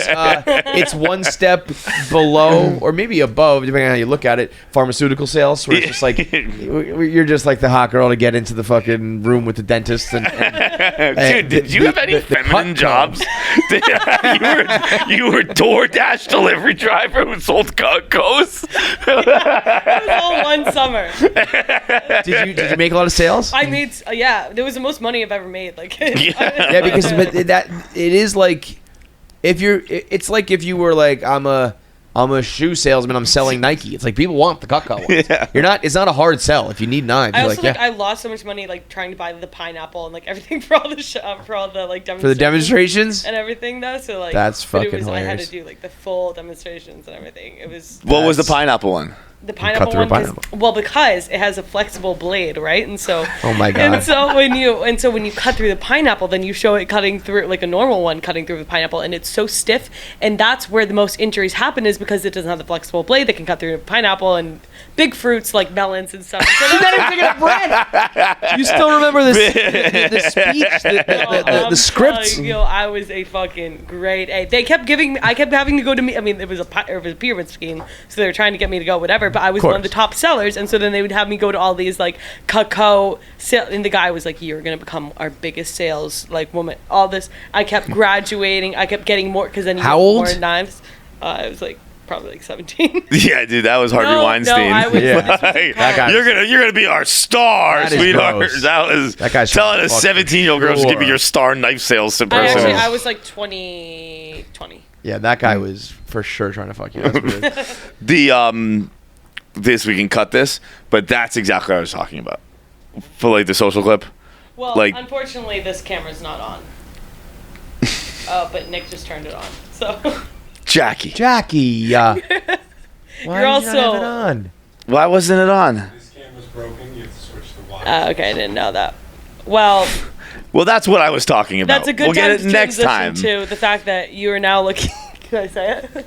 It's one step below, or maybe above, depending on how you look at it. Pharmaceutical sales, where it's just like you're just like the hot girl to get into the fucking room with the dentist. Dude, did you have any feminine jobs? you were DoorDash delivery driver who sold Cutcos? It was all one summer. Did you make a lot of sales? I made there was the most money I've ever made. Like because it is like it's like if you were like I'm a shoe salesman. I'm selling Nike. It's like people want the Cutco ones. Yeah. It's not a hard sell if you need knives. I also I lost so much money like trying to buy the pineapple and like everything for all the like demonstrations. For the demonstrations and everything though. So like that's fucking hilarious. I had to do like the full demonstrations and everything. It was. What was the pineapple one? The pineapple one, because it has a flexible blade, right? And so, oh my god! And so when you cut through the pineapple, then you show it cutting through like a normal one, cutting through the pineapple, and it's so stiff, and that's where the most injuries happen is because it doesn't have the flexible blade that can cut through the pineapple and big fruits like melons and stuff. So you still remember the speech, the scripts? I was a fucking grade A. They kept giving me. I kept having to go to me. I mean, it was a pyramid scheme, so they were trying to get me to go whatever. But I was one of the top sellers, and so then they would have me go to all these like Cutco sale, and the guy was like, "You're gonna become our biggest sales like woman." All this, I kept graduating. I kept getting more because then you How old? More knives. I was like probably like 17. Yeah, dude, that was Harvey Weinstein. No, I was. You're gonna be our star, sweetheart. That guy's telling a 17-year-old girl to give me your star knife sales person. I was like 20. Yeah, that guy was for sure trying to fuck you. That's weird. This we can cut this, but that's exactly what I was talking about for like the social clip. Well, like, unfortunately, this camera's not on. But Nick just turned it on. So. Jackie. Why did you not have it on? Why wasn't it on? This camera's broken. You have to switch the wire. Okay, I didn't know that. Well, that's what I was talking about. That's a good we'll time get it to next time. To the fact that you are now looking. Can I say it?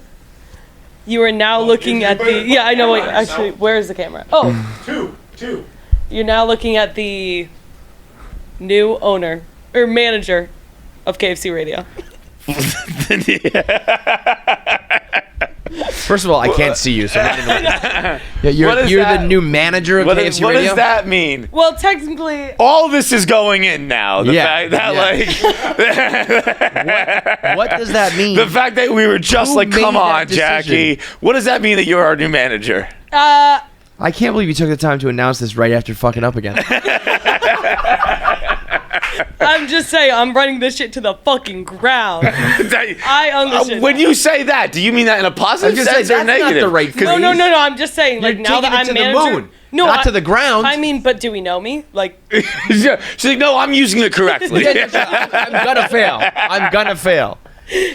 You are now looking at the. Yeah, I know. Wait, actually, where is the camera? Oh, two. You're now looking at the new owner or manager of KFC Radio. First of all, I can't see you, so you're the new manager of KFC Radio. What does that mean? Well, technically, all this is going in now. The fact that what does that mean? The fact that we were just come on, Jackie. What does that mean that you're our new manager? I can't believe you took the time to announce this right after fucking up again. I'm just saying, I'm running this shit to the fucking ground. I own this shit. When you say that, do you mean that in a positive sense or negative? Not the right no. I'm just saying, like, now that I'm manager, the moon, not to the ground. I mean, but do we know me? Like, she's like, no, I'm using it correctly. I'm gonna fail.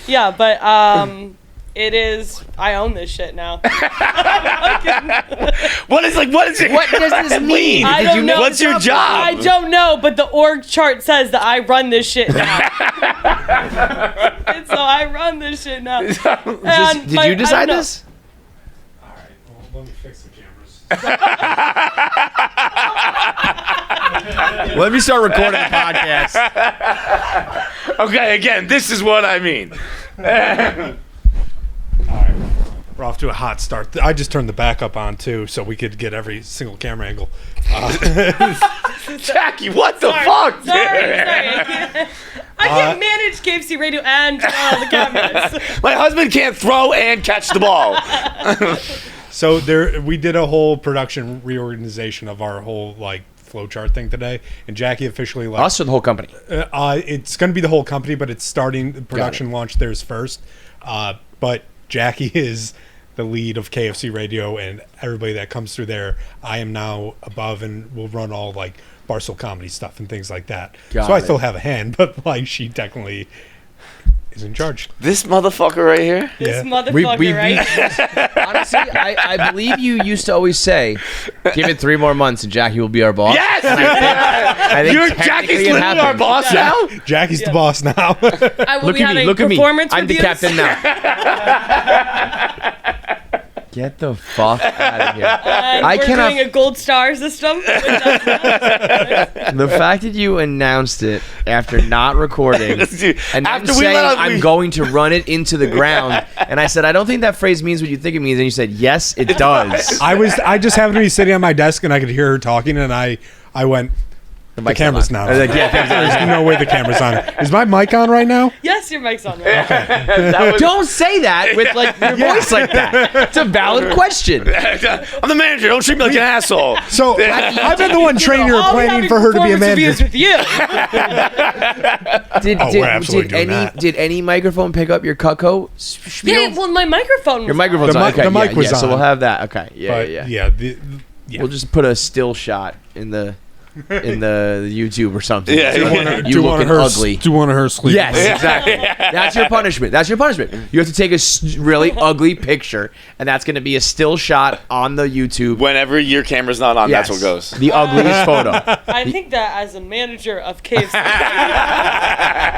Yeah, but it is. I own this shit now. What is it? What does this mean? I don't know. What's your job? I don't know, but the org chart says that I run this shit now. And so I run this shit now. Did you decide this? All right. Well, let me fix the cameras. Let me start recording the podcast. Okay, again, this is what I mean. All right, we're off to a hot start. I just turned the backup on too, so we could get every single camera angle. Jackie, what the fuck? Sorry. I can't manage KFC Radio and the cameras. My husband can't throw and catch the ball. So we did a whole production reorganization of our whole flowchart thing today, and Jackie officially left. Us or the whole company? It's going to be the whole company, but it's starting. The production launch theirs first. But Jackie is the lead of KFC Radio and everybody that comes through there. I am now above and will run all like Barstool comedy stuff and things like that. I still have a hand, but like she technically is in charge. This motherfucker right here. This motherfucker right. Honestly, I believe you used to always say, "Give it 3 more months and Jackie will be our boss." Yes. I think Jackie's literally our boss now. Jackie's the boss now. Look at me. Look at me. I'm the captain now. Get the fuck out of here. We're doing a gold star system. The fact that you announced it after not recording and After then we saying, let out- I'm going to run it into the ground, and I said, I don't think that phrase means what you think it means, and you said, yes, it does. I just happened to be sitting at my desk and I could hear her talking, and I went, the camera's not on. Like, yeah, There's no way the camera's on. Is my mic on right now? Yes, your mic's on right. Don't say that with like your voice like that. It's a valid question. I'm the manager. Don't treat me like an asshole. So I've been the one training her, I'll be planning having for her to be a performance manager. reviews with you. Did any microphone pick up your Cutco spiel? Yeah, well, my microphone was Your microphone's The on. mic- Okay, the mic was So on. we'll have that. Okay. But Yeah. yeah. We'll just put a still shot in the YouTube or something. Yeah, you looking ugly. Do one of her sleep? Yes, exactly. That's your punishment. You have to take a really ugly picture, and that's going to be a still shot on the YouTube. Whenever your camera's not on, Yes. that's what goes. The ugliest photo. I think that as a manager of KFC,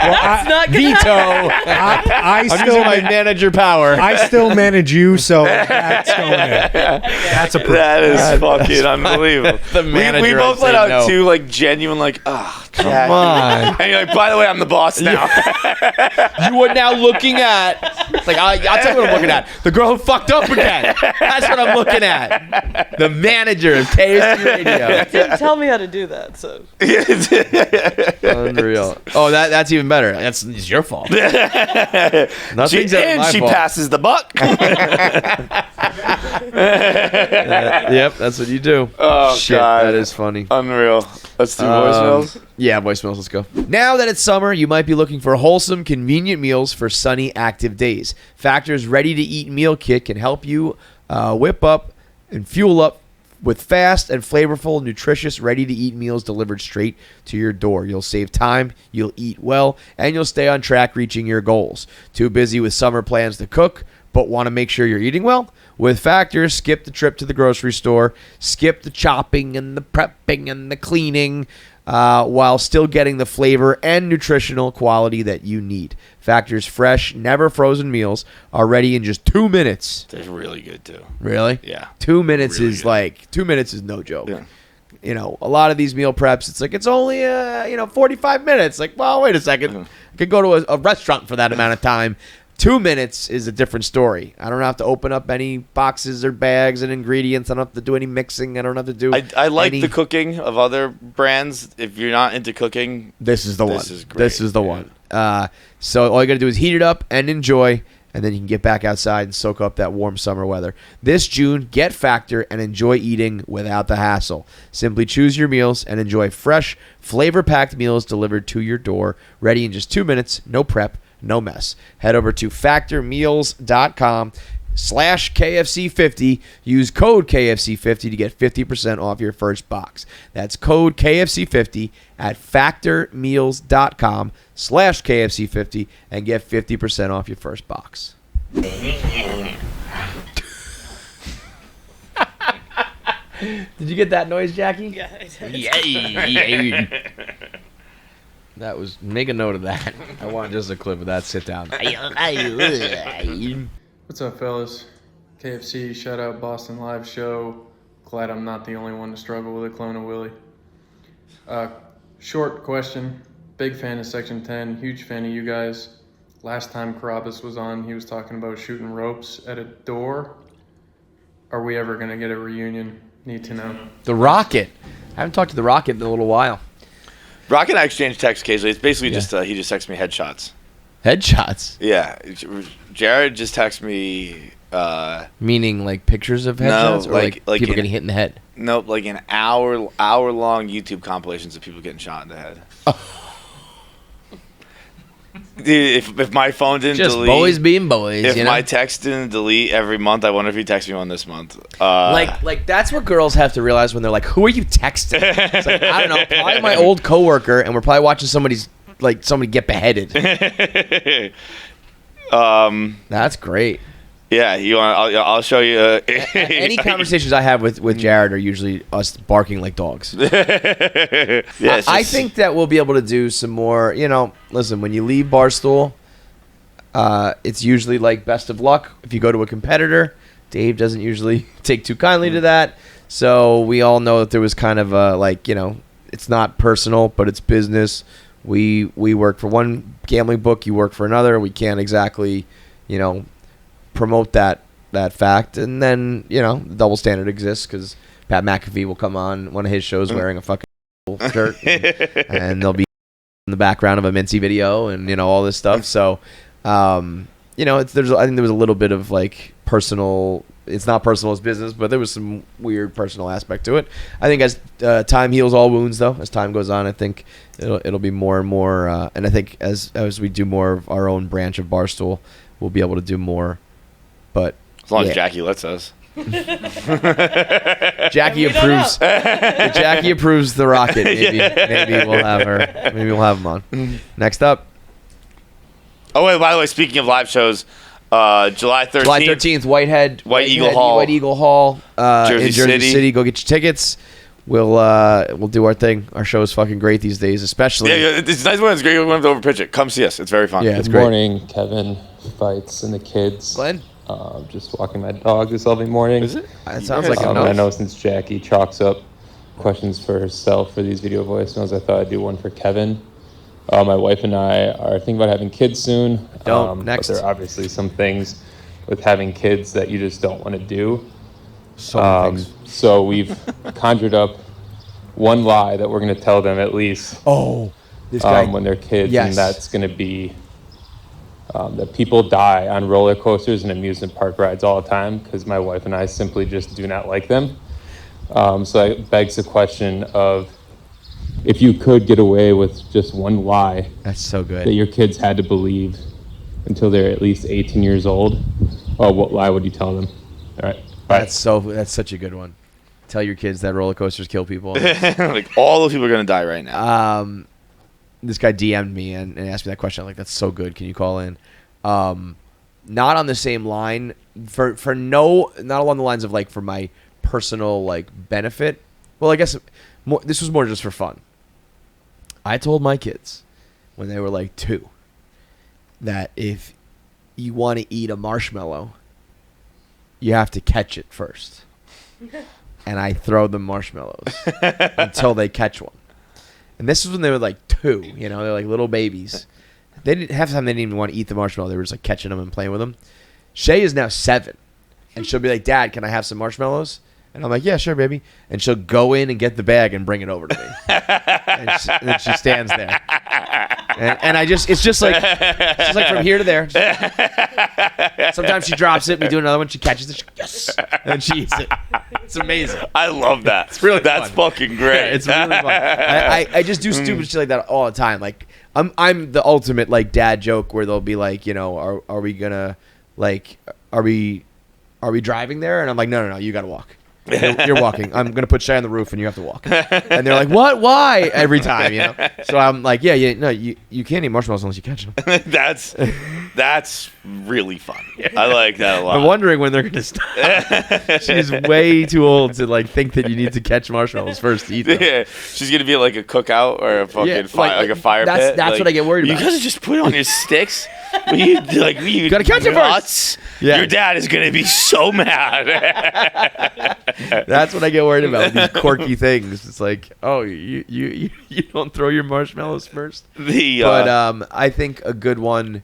that's not going to Veto. I I'm still using my manager power. I still manage you, so that's going in. That's a proof. That is fucking unbelievable. The we manager both would let say out no. two like genuine like, Come on. and you're like, by the way, I'm the boss now. You are now looking at. Like, I'll tell you what I'm looking at. The girl who fucked up again. That's what I'm looking at. The manager of KFC Radio. didn't tell me how to do that, so. Unreal. Oh, that's even better. It's your fault. Nothing's ever my she fault. passes the buck. Yep, that's what you do. Oh, Shit, God. that is funny. Unreal. Let's do voicemails. Yeah, voicemails, let's go. Now that it's summer, you might be looking for wholesome, convenient meals for sunny, active days. Factor's ready-to-eat meal kit can help you whip up and fuel up with fast and flavorful, nutritious, ready-to-eat meals delivered straight to your door. You'll save time, you'll eat well, and you'll stay on track reaching your goals. Too busy with summer plans to cook, but want to make sure you're eating well? With Factor, skip the trip to the grocery store, skip the chopping and the prepping and the cleaning, while still getting the flavor and nutritional quality that you need. Factor's fresh, never frozen meals are ready in just 2 minutes. They're really good too. Really? Yeah. 2 minutes Really is good. like 2 minutes is no joke. Yeah. You know, a lot of these meal preps, it's like it's only 45 minutes. Like, well, wait a second, I could go to a restaurant for that amount of time. 2 minutes is a different story. I don't have to open up any boxes or bags and ingredients. I don't have to do any mixing. I don't have to do. I like the cooking of other brands. If you're not into cooking, This is the one. This is great. This is the one. So all you got to do is heat it up and enjoy, and then you can get back outside and soak up that warm summer weather. This June, get Factor and enjoy eating without the hassle. Simply choose your meals and enjoy fresh, flavor-packed meals delivered to your door, ready in just 2 minutes, no prep, no mess. Head over to factormeals.com/KFC50. Use code KFC50 to get 50% off your first box. That's code KFC50 at factormeals.com/KFC50 and get 50% off your first box. Did you get that noise, Jackie? Yeah, I did. That was, make a note of that. I want just a clip of that. Sit down. What's up, fellas? KFC, shout out Boston Live Show. Glad I'm not the only one to struggle with a clone of Willie. Short question. Big fan of Section 10. Huge fan of you guys. Last time Carabas was on, he was talking about shooting ropes at a door. Are we ever going to get a reunion? Need to know. The Rocket. I haven't talked to the Rocket in a little while. Rock and I exchange texts occasionally. It's basically just he just texts me headshots. Headshots? Yeah. Jared just texts me. Meaning like pictures of headshots, or like people getting hit in the head? Nope, like an hour long YouTube compilations of people getting shot in the head. Dude, if my phone didn't Just delete, boys being boys. if you know? my text didn't delete every month, I wonder if he texted me one this month. Like that's what girls have to realize when they're like, "Who are you texting?" It's like, I don't know, probably my old coworker, and we're probably watching somebody get beheaded. That's great. Yeah, you want? I'll show you. Any conversations I have with Jared are usually us barking like dogs. Yeah, I think that we'll be able to do some more. Listen, when you leave Barstool, it's usually like best of luck. If you go to a competitor, Dave doesn't usually take too kindly to that. So we all know that there was kind of it's not personal, but it's business. We work for one gambling book, you work for another. We can't exactly, promote that fact. And then, the double standard exists because Pat McAfee will come on one of his shows wearing a fucking shirt and they'll be in the background of a Mincy video and, all this stuff. So, I think there was a little bit of like personal. It's not personal, it's business, but there was some weird personal aspect to it. I think as time heals all wounds, though, as time goes on, I think it'll be more and more. And I think as we do more of our own branch of Barstool, we'll be able to do more. But as long as Jackie lets us. Jackie approves. Jackie approves the rocket. Maybe we'll have her. Maybe we'll have him on. Next up. Oh wait! By the way, speaking of live shows. July 13th. July 13th, White Eagle Hall, in Jersey City. Go get your tickets. We'll do our thing. Our show is fucking great these days, especially. Yeah, it's nice when it's great. We want to overpitch it. Come see us. It's very fun. Yeah, it's Good great. morning, Kevin, Feits, and the kids. Glenn? Just walking my dog this lovely morning. Is it? It sounds like I know since Jackie chalks up questions for herself for these video voicemails, I thought I'd do one for Kevin. My wife and I are thinking about having kids soon. Next. But there are obviously some things with having kids that you just don't want to do. So we've conjured up one lie that we're going to tell them at least this guy. when they're kids. Yes. And that's going to be that people die on roller coasters and amusement park rides all the time because my wife and I simply just do not like them. So that begs the question of, if you could get away with just one lie That's so good. that your kids had to believe until they're at least 18 years old, what lie would you tell them? All right. Bye. That's such a good one. Tell your kids that roller coasters kill people. Like all those people are gonna die right now. This guy DM'd me and asked me that question. I'm like, that's so good. Can you call in? Not on the same line not along the lines of like for my personal like benefit. Well, I guess this was more just for fun. I told my kids when they were like 2 that if you want to eat a marshmallow, you have to catch it first. And I throw them marshmallows until they catch one. And this was when they were like 2, they're like little babies. Half the time they didn't even want to eat the marshmallow. They were just like catching them and playing with them. Shay is now 7. And she'll be like, Dad, can I have some marshmallows? And I'm like, yeah, sure, baby. And she'll go in and get the bag and bring it over to me. and then she stands there. And it's just like from here to there. Sometimes she drops it. We do another one. She catches it. Yes. And she eats it. It's amazing. I love that. It's really That's fun. fucking great. Yeah, it's really fun. I just do stupid shit like that all the time. Like I'm the ultimate like dad joke where they'll be like, are we gonna like are we driving there? And I'm like, no, you gotta walk. You're walking. I'm gonna put Shay on the roof, and you have to walk. And they're like, "What? Why?" Every time, So I'm like, "No, you can't eat marshmallows unless you catch them." That's really fun. I like that a lot. I'm wondering when they're gonna stop. She's way too old to like think that you need to catch marshmallows first to eat them. Yeah, she's gonna be like a cookout or a fucking like a fire pit. That's what I get worried about. You guys just put it on your sticks. You gotta catch it first. Yeah. Your dad is gonna be so mad. That's what I get worried about. These quirky things. It's like, you don't throw your marshmallows first. But I think a good one.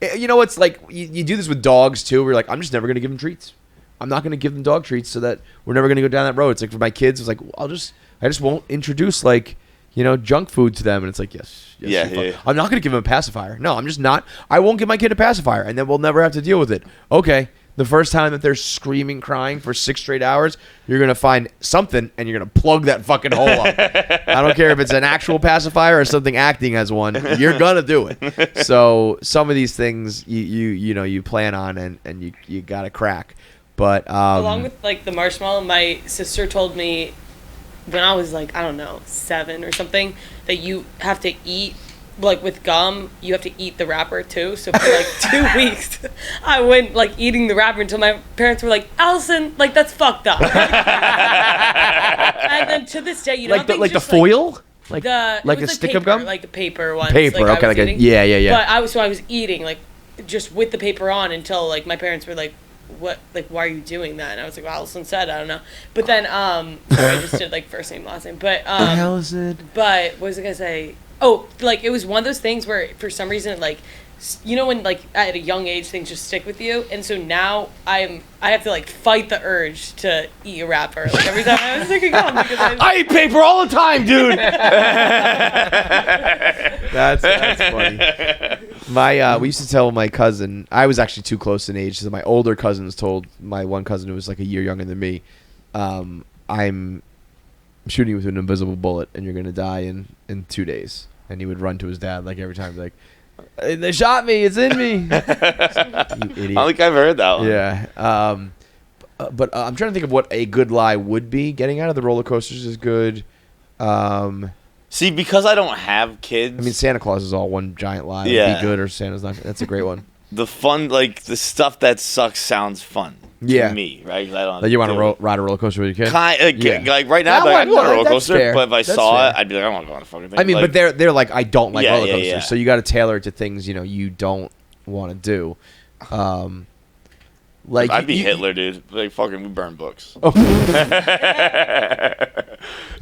It's like you do this with dogs too. We're like, I'm just never gonna give them treats. I'm not gonna give them dog treats so that we're never gonna go down that road. It's like for my kids, it's like I just won't introduce like junk food to them. And it's like, yes. Yeah. I'm not going to give them a pacifier. No, I'm just not. I won't give my kid a pacifier, and then we'll never have to deal with it. Okay, The first time that they're screaming, crying for 6 straight hours, you're going to find something and you're going to plug that fucking hole up. I don't care if it's an actual pacifier or something acting as one. You're going to do it. So some of these things you plan on and you got to crack. But along with like the marshmallow, my sister told me when I was like, I don't know, 7 or something, that you have to eat, like with gum, you have to eat the wrapper too. So for like 2 weeks, I went like eating the wrapper until my parents were like, Allison, like that's fucked up. And then to this day, like the foil? Like a stick paper, of gum? Like a paper one. Paper, like okay, yeah. But I was eating like just with the paper on until like my parents were like, what, like, why are you doing that? And I was like, well, Allison said, I don't know. But then, I just did like first name, last name. But, Allison. But what was I gonna say? Oh, like, it was one of those things where for some reason, like, you know, when like at a young age things just stick with you, and so now I have to like fight the urge to eat a wrapper. Like every time I was thinking, because I eat paper all the time, dude. That's funny. We used to tell my cousin. I was actually too close in age, so my older cousins told my one cousin who was like a year younger than me, I'm shooting you with an invisible bullet, and you're gonna die in 2 days. And he would run to his dad like every time, like, they shot me. It's in me. You idiot. I don't think I've heard that one. Yeah. But I'm trying to think of what a good lie would be. Getting out of the roller coasters is good. See, because I don't have kids. I mean, Santa Claus is all one giant lie. Yeah. Be good or Santa's not. That's a great one. The fun, like the stuff that sucks, sounds fun. Yeah. To me, right? I don't. Like you want to ride a roller coaster with your kid? Like right now, I'd go on a roller coaster. Fair. But if I That's saw fair. it, I'd be like, I want to go on a fucking thing. I mean, like, but they're like, I don't like roller coasters. Yeah. So you got to tailor it to things you don't want to do. Like I'd be Hitler, dude. Like fucking, we burn books. Oh.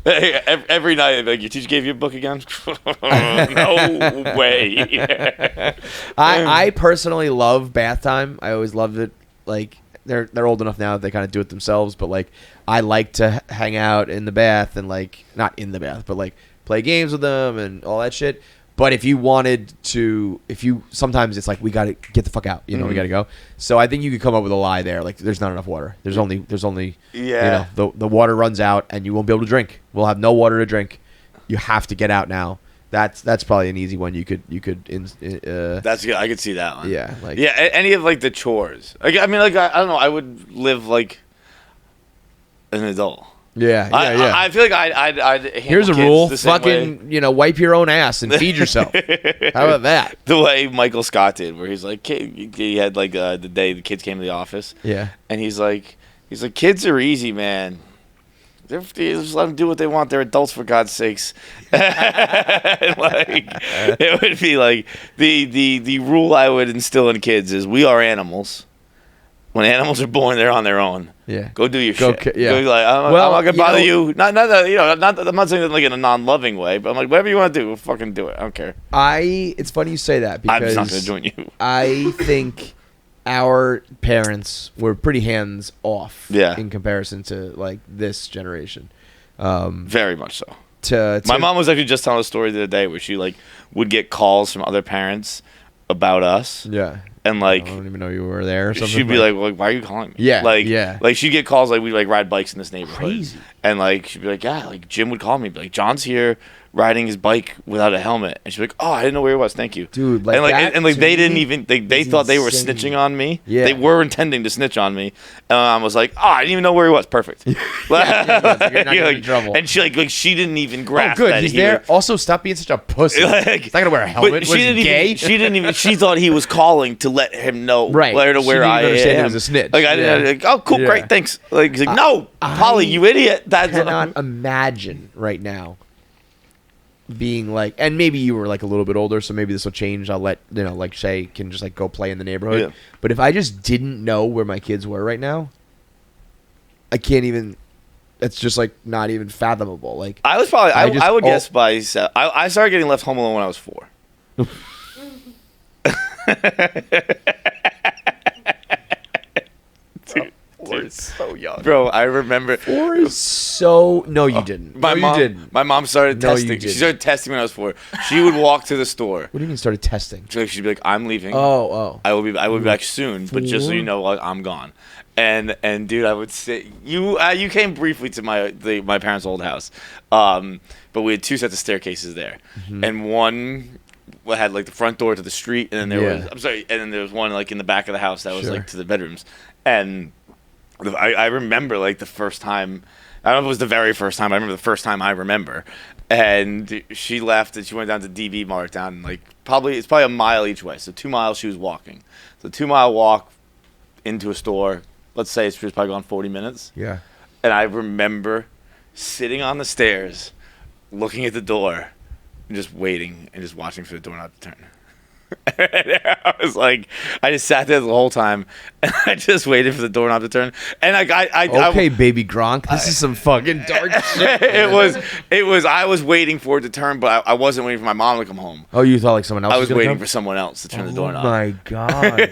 Every night, like, your teacher gave you a book again? No way. I personally love bath time. I always loved it. Like they're old enough now that they kind of do it themselves. But like I like to hang out in the bath and like not in the bath, but like play games with them and all that shit. But if you wanted to, sometimes it's like, we got to get the fuck out, we got to go. So I think you could come up with a lie there. Like, there's not enough water. There's only, the water runs out and you won't be able to drink. We'll have no water to drink. You have to get out now. That's probably an easy one. That's good. I could see that one. Yeah. Like, yeah. Any of like the chores. Like, I mean, like, I don't know. I would live like an adult. Yeah. I feel like I'd handle Here's a kids rule: the same fucking, way. wipe your own ass and feed yourself. How about that? The way Michael Scott did, where he's like, he had like the day the kids came to the office. Yeah. And he's like, kids are easy, man. Just let them do what they want. They're adults, for God's sakes. It would be like the rule I would instill in kids is, we are animals. When animals are born, they're on their own. Yeah. Go do your shit. Yeah. Go, like, I'm not gonna bother you. Not that, I'm not saying that like in a non-loving way, but I'm like, whatever you want to do, fucking do it. I don't care. It's funny you say that, because I'm just not gonna join you. I think our parents were pretty hands off. Yeah. In comparison to like this generation. Very much so. My mom was actually just telling a story the other day where she like would get calls from other parents about us. Yeah. And like, I don't even know you were there or something. She'd be like, why are you calling me? Yeah. Like she'd get calls like, we like ride bikes in this neighborhood. Crazy. And like she'd be like, yeah, like Jim would call me, be like, John's here riding his bike without a helmet, and she'd be like, oh, I didn't know where he was, thank you, dude. Like, and they didn't even they thought they were snitching on me. Yeah. They were intending to snitch on me, and I was like, oh, I didn't even know where he was. Perfect. You're not in trouble. And she didn't even grasp. Oh, good. That He's there. Also, stop being such a pussy. He's not gonna wear a helmet. But What, is he gay? She didn't even. She thought he was calling to let him know where I understand am. He was a snitch. Like I didn't. Like, oh, cool, great, thanks. Like he's like, no, Polly, you idiot. I cannot imagine right now being like, and maybe you were like a little bit older, so maybe this will change. I'll let like Shay can just like go play in the neighborhood. Yeah. But if I just didn't know where my kids were right now, I can't even. It's just like not even fathomable. Like I was probably I would guess by I started getting left home alone when I was 4. is so young. Bro, I remember. 4 is so... No, you didn't. My mom, you didn't. My mom started No, you testing. didn't. She started testing when I was 4. She would walk to the store. What do you mean started testing? She'd be like, "I'm leaving. Oh. I will be back soon, but just so you know, like, I'm gone." And dude, I would say you came briefly to my parents' old house, but we had 2 sets of staircases there, and one had like the front door to the street, and then there was one like in the back of the house that was like to the bedrooms, and I remember like the first time. I don't know if it was the very first time. I remember the first time I remember, and she left and she went down to DB Mart down like it's probably a mile each way, so 2 miles she was walking, so 2-mile walk into a store. Let's say she was probably gone 40 minutes. Yeah. And I remember sitting on the stairs, looking at the door, and just waiting and just watching for the doorknob to turn. I was like, I just sat there the whole time, and I just waited for the doorknob to turn. And okay, baby Gronk, this is some fucking dark shit. It was. I was waiting for it to turn, but I wasn't waiting for my mom to come home. Oh, you thought like someone else? I was waiting for someone else to turn the doorknob. Oh my god!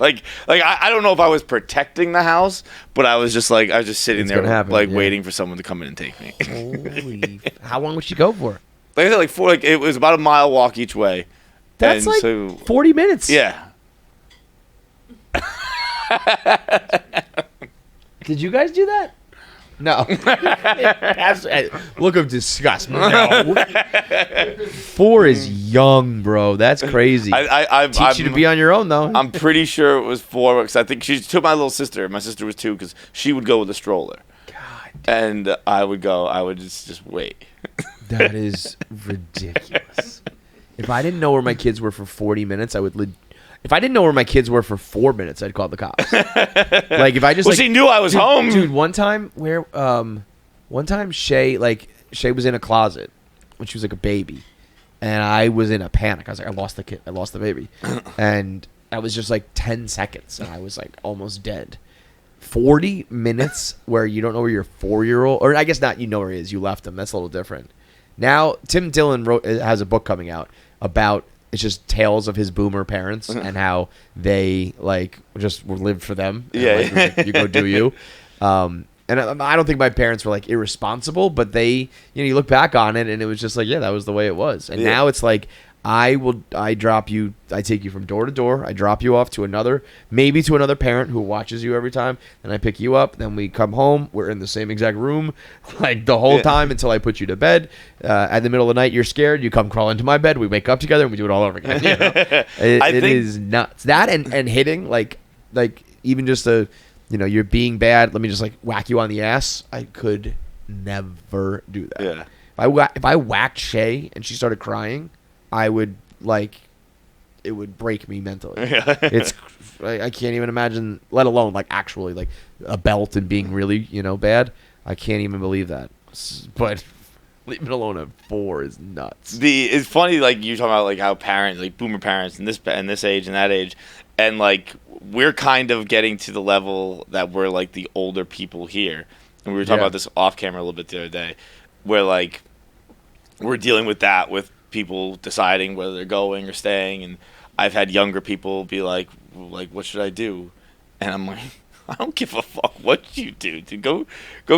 like I don't know if I was protecting the house, but I was just sitting there, waiting for someone to come in and take me. Holy! How long would she go for? Like I said, it was about a mile walk each way. That's and like 40 minutes. Yeah. Did you guys do that? No. Look of disgust. No. 4 is young, bro. That's crazy. Teach you to be on your own, though. I'm pretty sure it was 4 because I think she took my little sister. My sister was 2 because she would go with a stroller. God. And I would go. I would just wait. That is ridiculous. If I didn't know where my kids were for 40 minutes, I would. If I didn't know where my kids were for 4 minutes, I'd call the cops. Like if I just. Well, she knew I was home, dude. One time Shay was in a closet when she was like a baby, and I was in a panic. I was like, I lost the kid. I lost the baby, and that was just like 10 seconds, and I was like almost dead. 40 minutes where you don't know where your 4-year-old, or I guess not. You know where he is. You left him. That's a little different. Now Tim Dillon has a book coming out about it's just tales of his boomer parents and how they like just lived for them. And, like, you go do you. And I don't think my parents were like irresponsible, but they, you look back on it and it was just like, yeah, that was the way it was. And now it's like I drop you, I take you from door to door, I drop you off to another parent who watches you every time, and I pick you up, then we come home, we're in the same exact room, like the whole time until I put you to bed. At the middle of the night, you're scared, you come crawl into my bed, we wake up together, and we do it all over again. It is nuts. That and hitting, like even just you're being bad, let me just like whack you on the ass, I could never do that. Yeah. If I whacked Shay and she started crying, I would it would break me mentally. Yeah. I can't even imagine, let alone like actually like a belt and being really bad. I can't even believe that. But leaving alone at 4 is nuts. It's funny, like you're talking about like how parents, like boomer parents, in this age and that age, and like we're kind of getting to the level that we're like the older people here, and we were talking about this off camera a little bit the other day, where like we're dealing with that with people deciding whether they're going or staying, and I've had younger people be like what should I do? And I'm like, I don't give a fuck what you do. Dude, go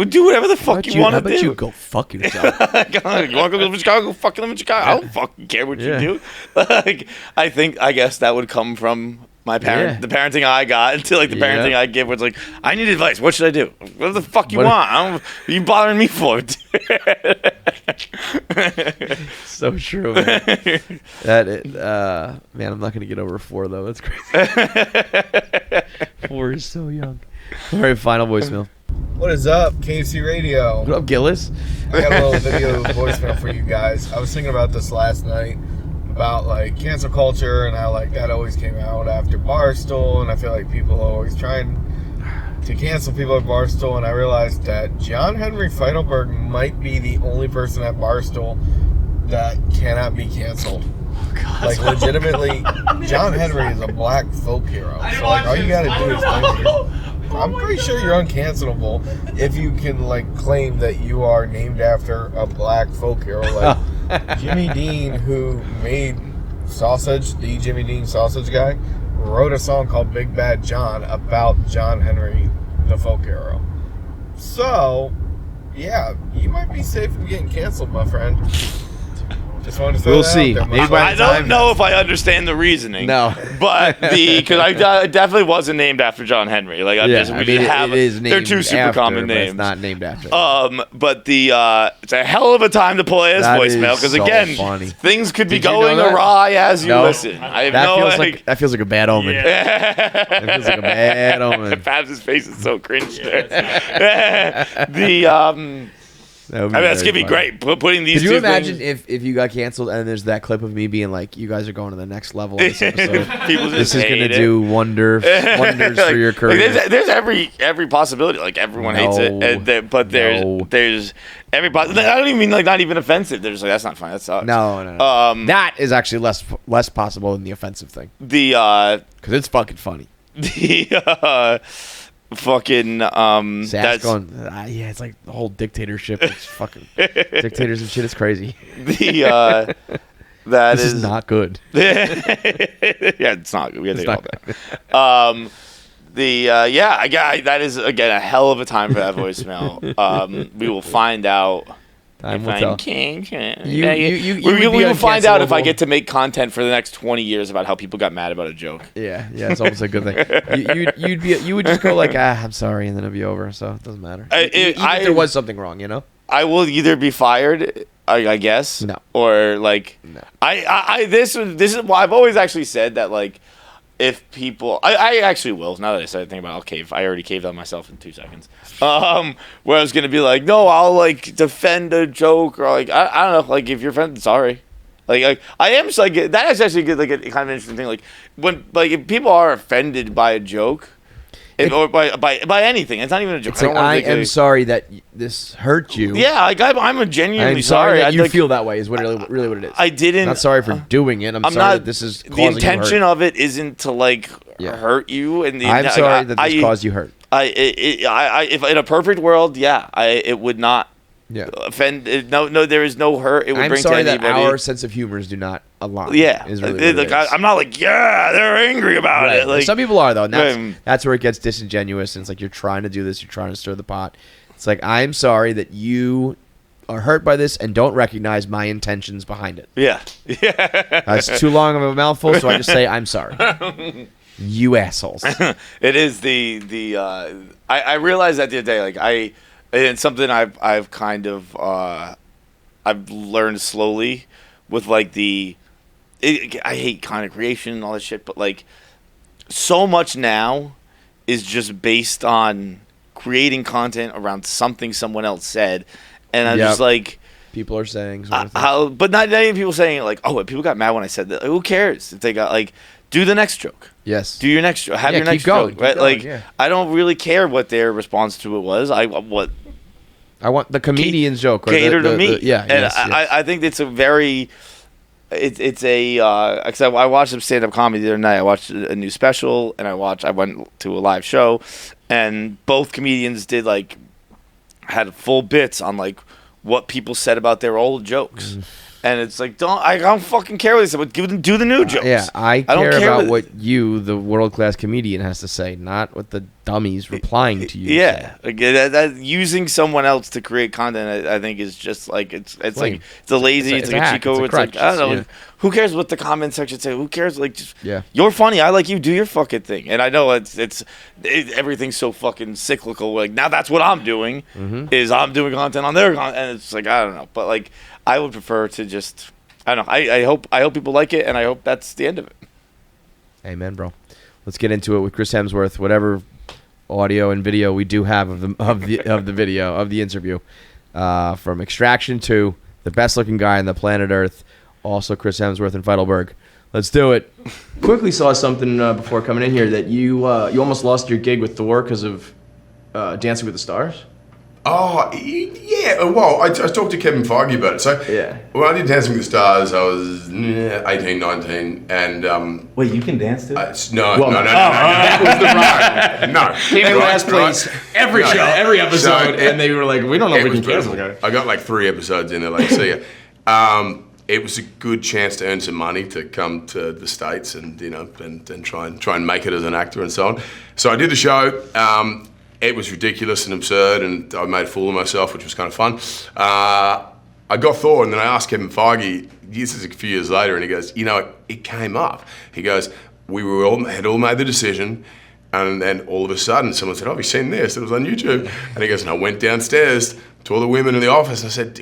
do whatever the fuck you want to do. How about you go fuck yourself? You want to go live in Chicago? Go fucking live in Chicago. I don't fucking care what you do. Like, I guess that would come from my parent, the parenting I got, until like the parenting I give, where it's like, I need advice. What should I do? What the fuck you want? What are you bothering me for? So true, man. Man, I'm not gonna get over 4 though. That's crazy. 4 is so young. All right, final voicemail. What is up, KFC Radio? What up, Gillis? I got a little video voicemail for you guys. I was thinking about this last night, about like cancel culture and how like that always came out after Barstool, and I feel like people are always trying to cancel people at Barstool, and I realized that John Henry Feitelberg might be the only person at Barstool that cannot be canceled. Like legitimately, John Henry is a black folk hero. So like all you gotta do is I'm pretty sure you're uncancelable if you can like claim that you are named after a black folk hero. Like Jimmy Dean, who made Sausage, the Jimmy Dean Sausage guy, wrote a song called Big Bad John about John Henry, the folk hero. So, yeah, you might be safe from getting canceled, my friend. Just wanted to throw We'll that see. out there, my Maybe friend. I don't know if I understand the reasoning. No. But because I definitely wasn't named after John Henry. Like, it is they're named two super after, common but names. It's not named after. But it's a hell of a time to play his That voicemail is because so again, funny. things could be Did you know going that? awry as you No. listen. I have That feels like a bad omen. That feels like a bad omen. Babs' face is so cringe there. That would I mean, that's very gonna be funny. great. Putting these Could you two imagine things. if you got canceled and there's that clip of me being like, "You guys are going to the next level in this episode. People This just is hate going to it. do wonders Like- for your like, career." there's every possibility. Like everyone hates it, but there's every. I don't even mean like not even offensive. They're just like that's not fine. That sucks. No. That is actually less possible than the offensive thing. Because it's fucking funny. Fucking Zach's that's going. Yeah, it's like the whole dictatorship. It's fucking dictators and shit. It's crazy. That this is is not good. Yeah, it's not good. We have to take it all back. That is again a hell of a time for that voicemail. We will find out. Time if will I'm tell. king. You would We be will find out if I uncancelable. get to make content for the next 20 years about how people got mad about a joke. Yeah, it's almost a good thing. You would just go like, I'm sorry, and then it'd be over. So it doesn't matter. Even if there was something wrong, you know. I will either be fired, I guess, No. or like, No. This is why I've always actually said that like, if people, I actually will. Now that I started thinking about, I'll cave. I already caved on myself in 2 seconds. Where I was gonna be like, no, I'll like defend a joke or like I don't know, like if you're offended, sorry. Like I am just like that is actually good, like a kind of interesting thing. Like when if people are offended by a joke, or by anything, it's not even a joke. It's like, I am sorry that this hurt you. Yeah, like I'm genuinely I'm sorry that you like, feel that way. Is what really what it is. I didn't. Not sorry for doing it. I'm sorry not. that this is The causing intention you hurt. of it isn't to like hurt you. And I'm sorry that this caused you hurt. If in a perfect world, it would not offend. No, there is no hurt. It would I'm bring sorry to that anybody. our sense of humors do not align. Yeah, is really what it like, is. I'm not like they're angry about Right. it. Like Some people are though. And that's where it gets disingenuous. And it's like you're trying to do this. You're trying to stir the pot. It's like I'm sorry that you are hurt by this and don't recognize my intentions behind it. Yeah. It's too long of a mouthful, so I just say I'm sorry. You assholes. It is I realized that the other day, like it's something I've kind of I've learned slowly with like I hate content creation and all that shit, but like so much now is just based on creating content around something someone else said, and I'm just like people are saying sort of but not many people saying like, oh, people got mad when I said that. Like, who cares if they got like, do the next joke. Yes. Do your next joke. Have your next joke. Right? Like I don't really care what their response to it was. I want the comedian's joke. Or cater to me. Yeah. And Yes. I think it's a very. It's a. Cause I watched some stand-up comedy the other night. I watched a new special, and I went to a live show, and both comedians had full bits on like what people said about their old jokes. And it's like, I don't fucking care what they said, but do the new jokes. Yeah, I don't care about what what you, the world-class comedian, has to say, not what the dummies replying to you. Yeah, like, that using someone else to create content, I think is just like it's like it's a lazy, it's like a cheat code. It's like I don't know, who cares what the comment section say? Who cares? Like, just you're funny. I like you. Do your fucking thing. And I know it's everything's so fucking cyclical. Like now, that's what I'm doing. Is I'm doing content on their content, and it's like I don't know, but like I would prefer to just I don't know. I hope people like it, and I hope that's the end of it. Amen, bro. Let's get into it with Chris Hemsworth. Whatever audio and video we do have of the video of the interview, from Extraction to the best looking guy on the planet Earth, also Chris Hemsworth and Feitelberg. Let's do it. Quickly saw something before coming in here that you almost lost your gig with Thor because of Dancing with the Stars. Oh, yeah. Well, I talked to Kevin Feige about it. So when I did Dancing with the Stars, I was 18, 19, and... Wait, you can dance too? No. That was the ride. No. Came in last place every show, every episode, and they were like, we don't know if we can cancel. I got like 3 episodes in there, like, see ya. It was a good chance to earn some money to come to the States and, and try and make it as an actor and so on. So I did the show. it was ridiculous and absurd, and I made a fool of myself, which was kind of fun. I got Thor, and then I asked Kevin Feige, this is a few years later, and he goes, it came up. He goes, had all made the decision, and then all of a sudden someone said, have you seen this? It was on YouTube. And he goes, and I went downstairs to all the women in the office, and I said,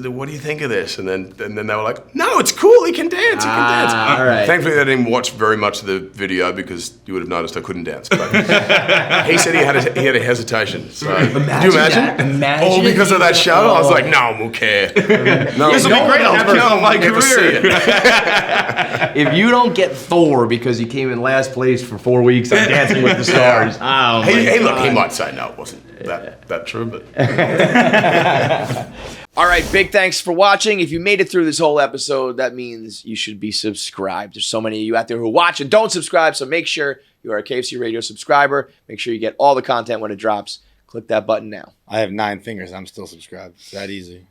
what do you think of this? And then they were like, no, it's cool, he can dance, All right. Thankfully they didn't watch very much of the video, because you would have noticed I couldn't dance. But he said he had a hesitation. So, could you imagine? All because of that show? I was like, no one will care. No, this will be great, I'll have you on my career. If you don't get Thor because you came in last place for 4 weeks on Dancing with the Stars. Oh, look, he might say no, it wasn't that true, but... All right, big thanks for watching. If you made it through this whole episode, that means you should be subscribed. There's so many of you out there who watch and don't subscribe, so make sure you are a KFC Radio subscriber. Make sure you get all the content when it drops. Click that button now. I have 9 fingers. I'm still subscribed. It's that easy.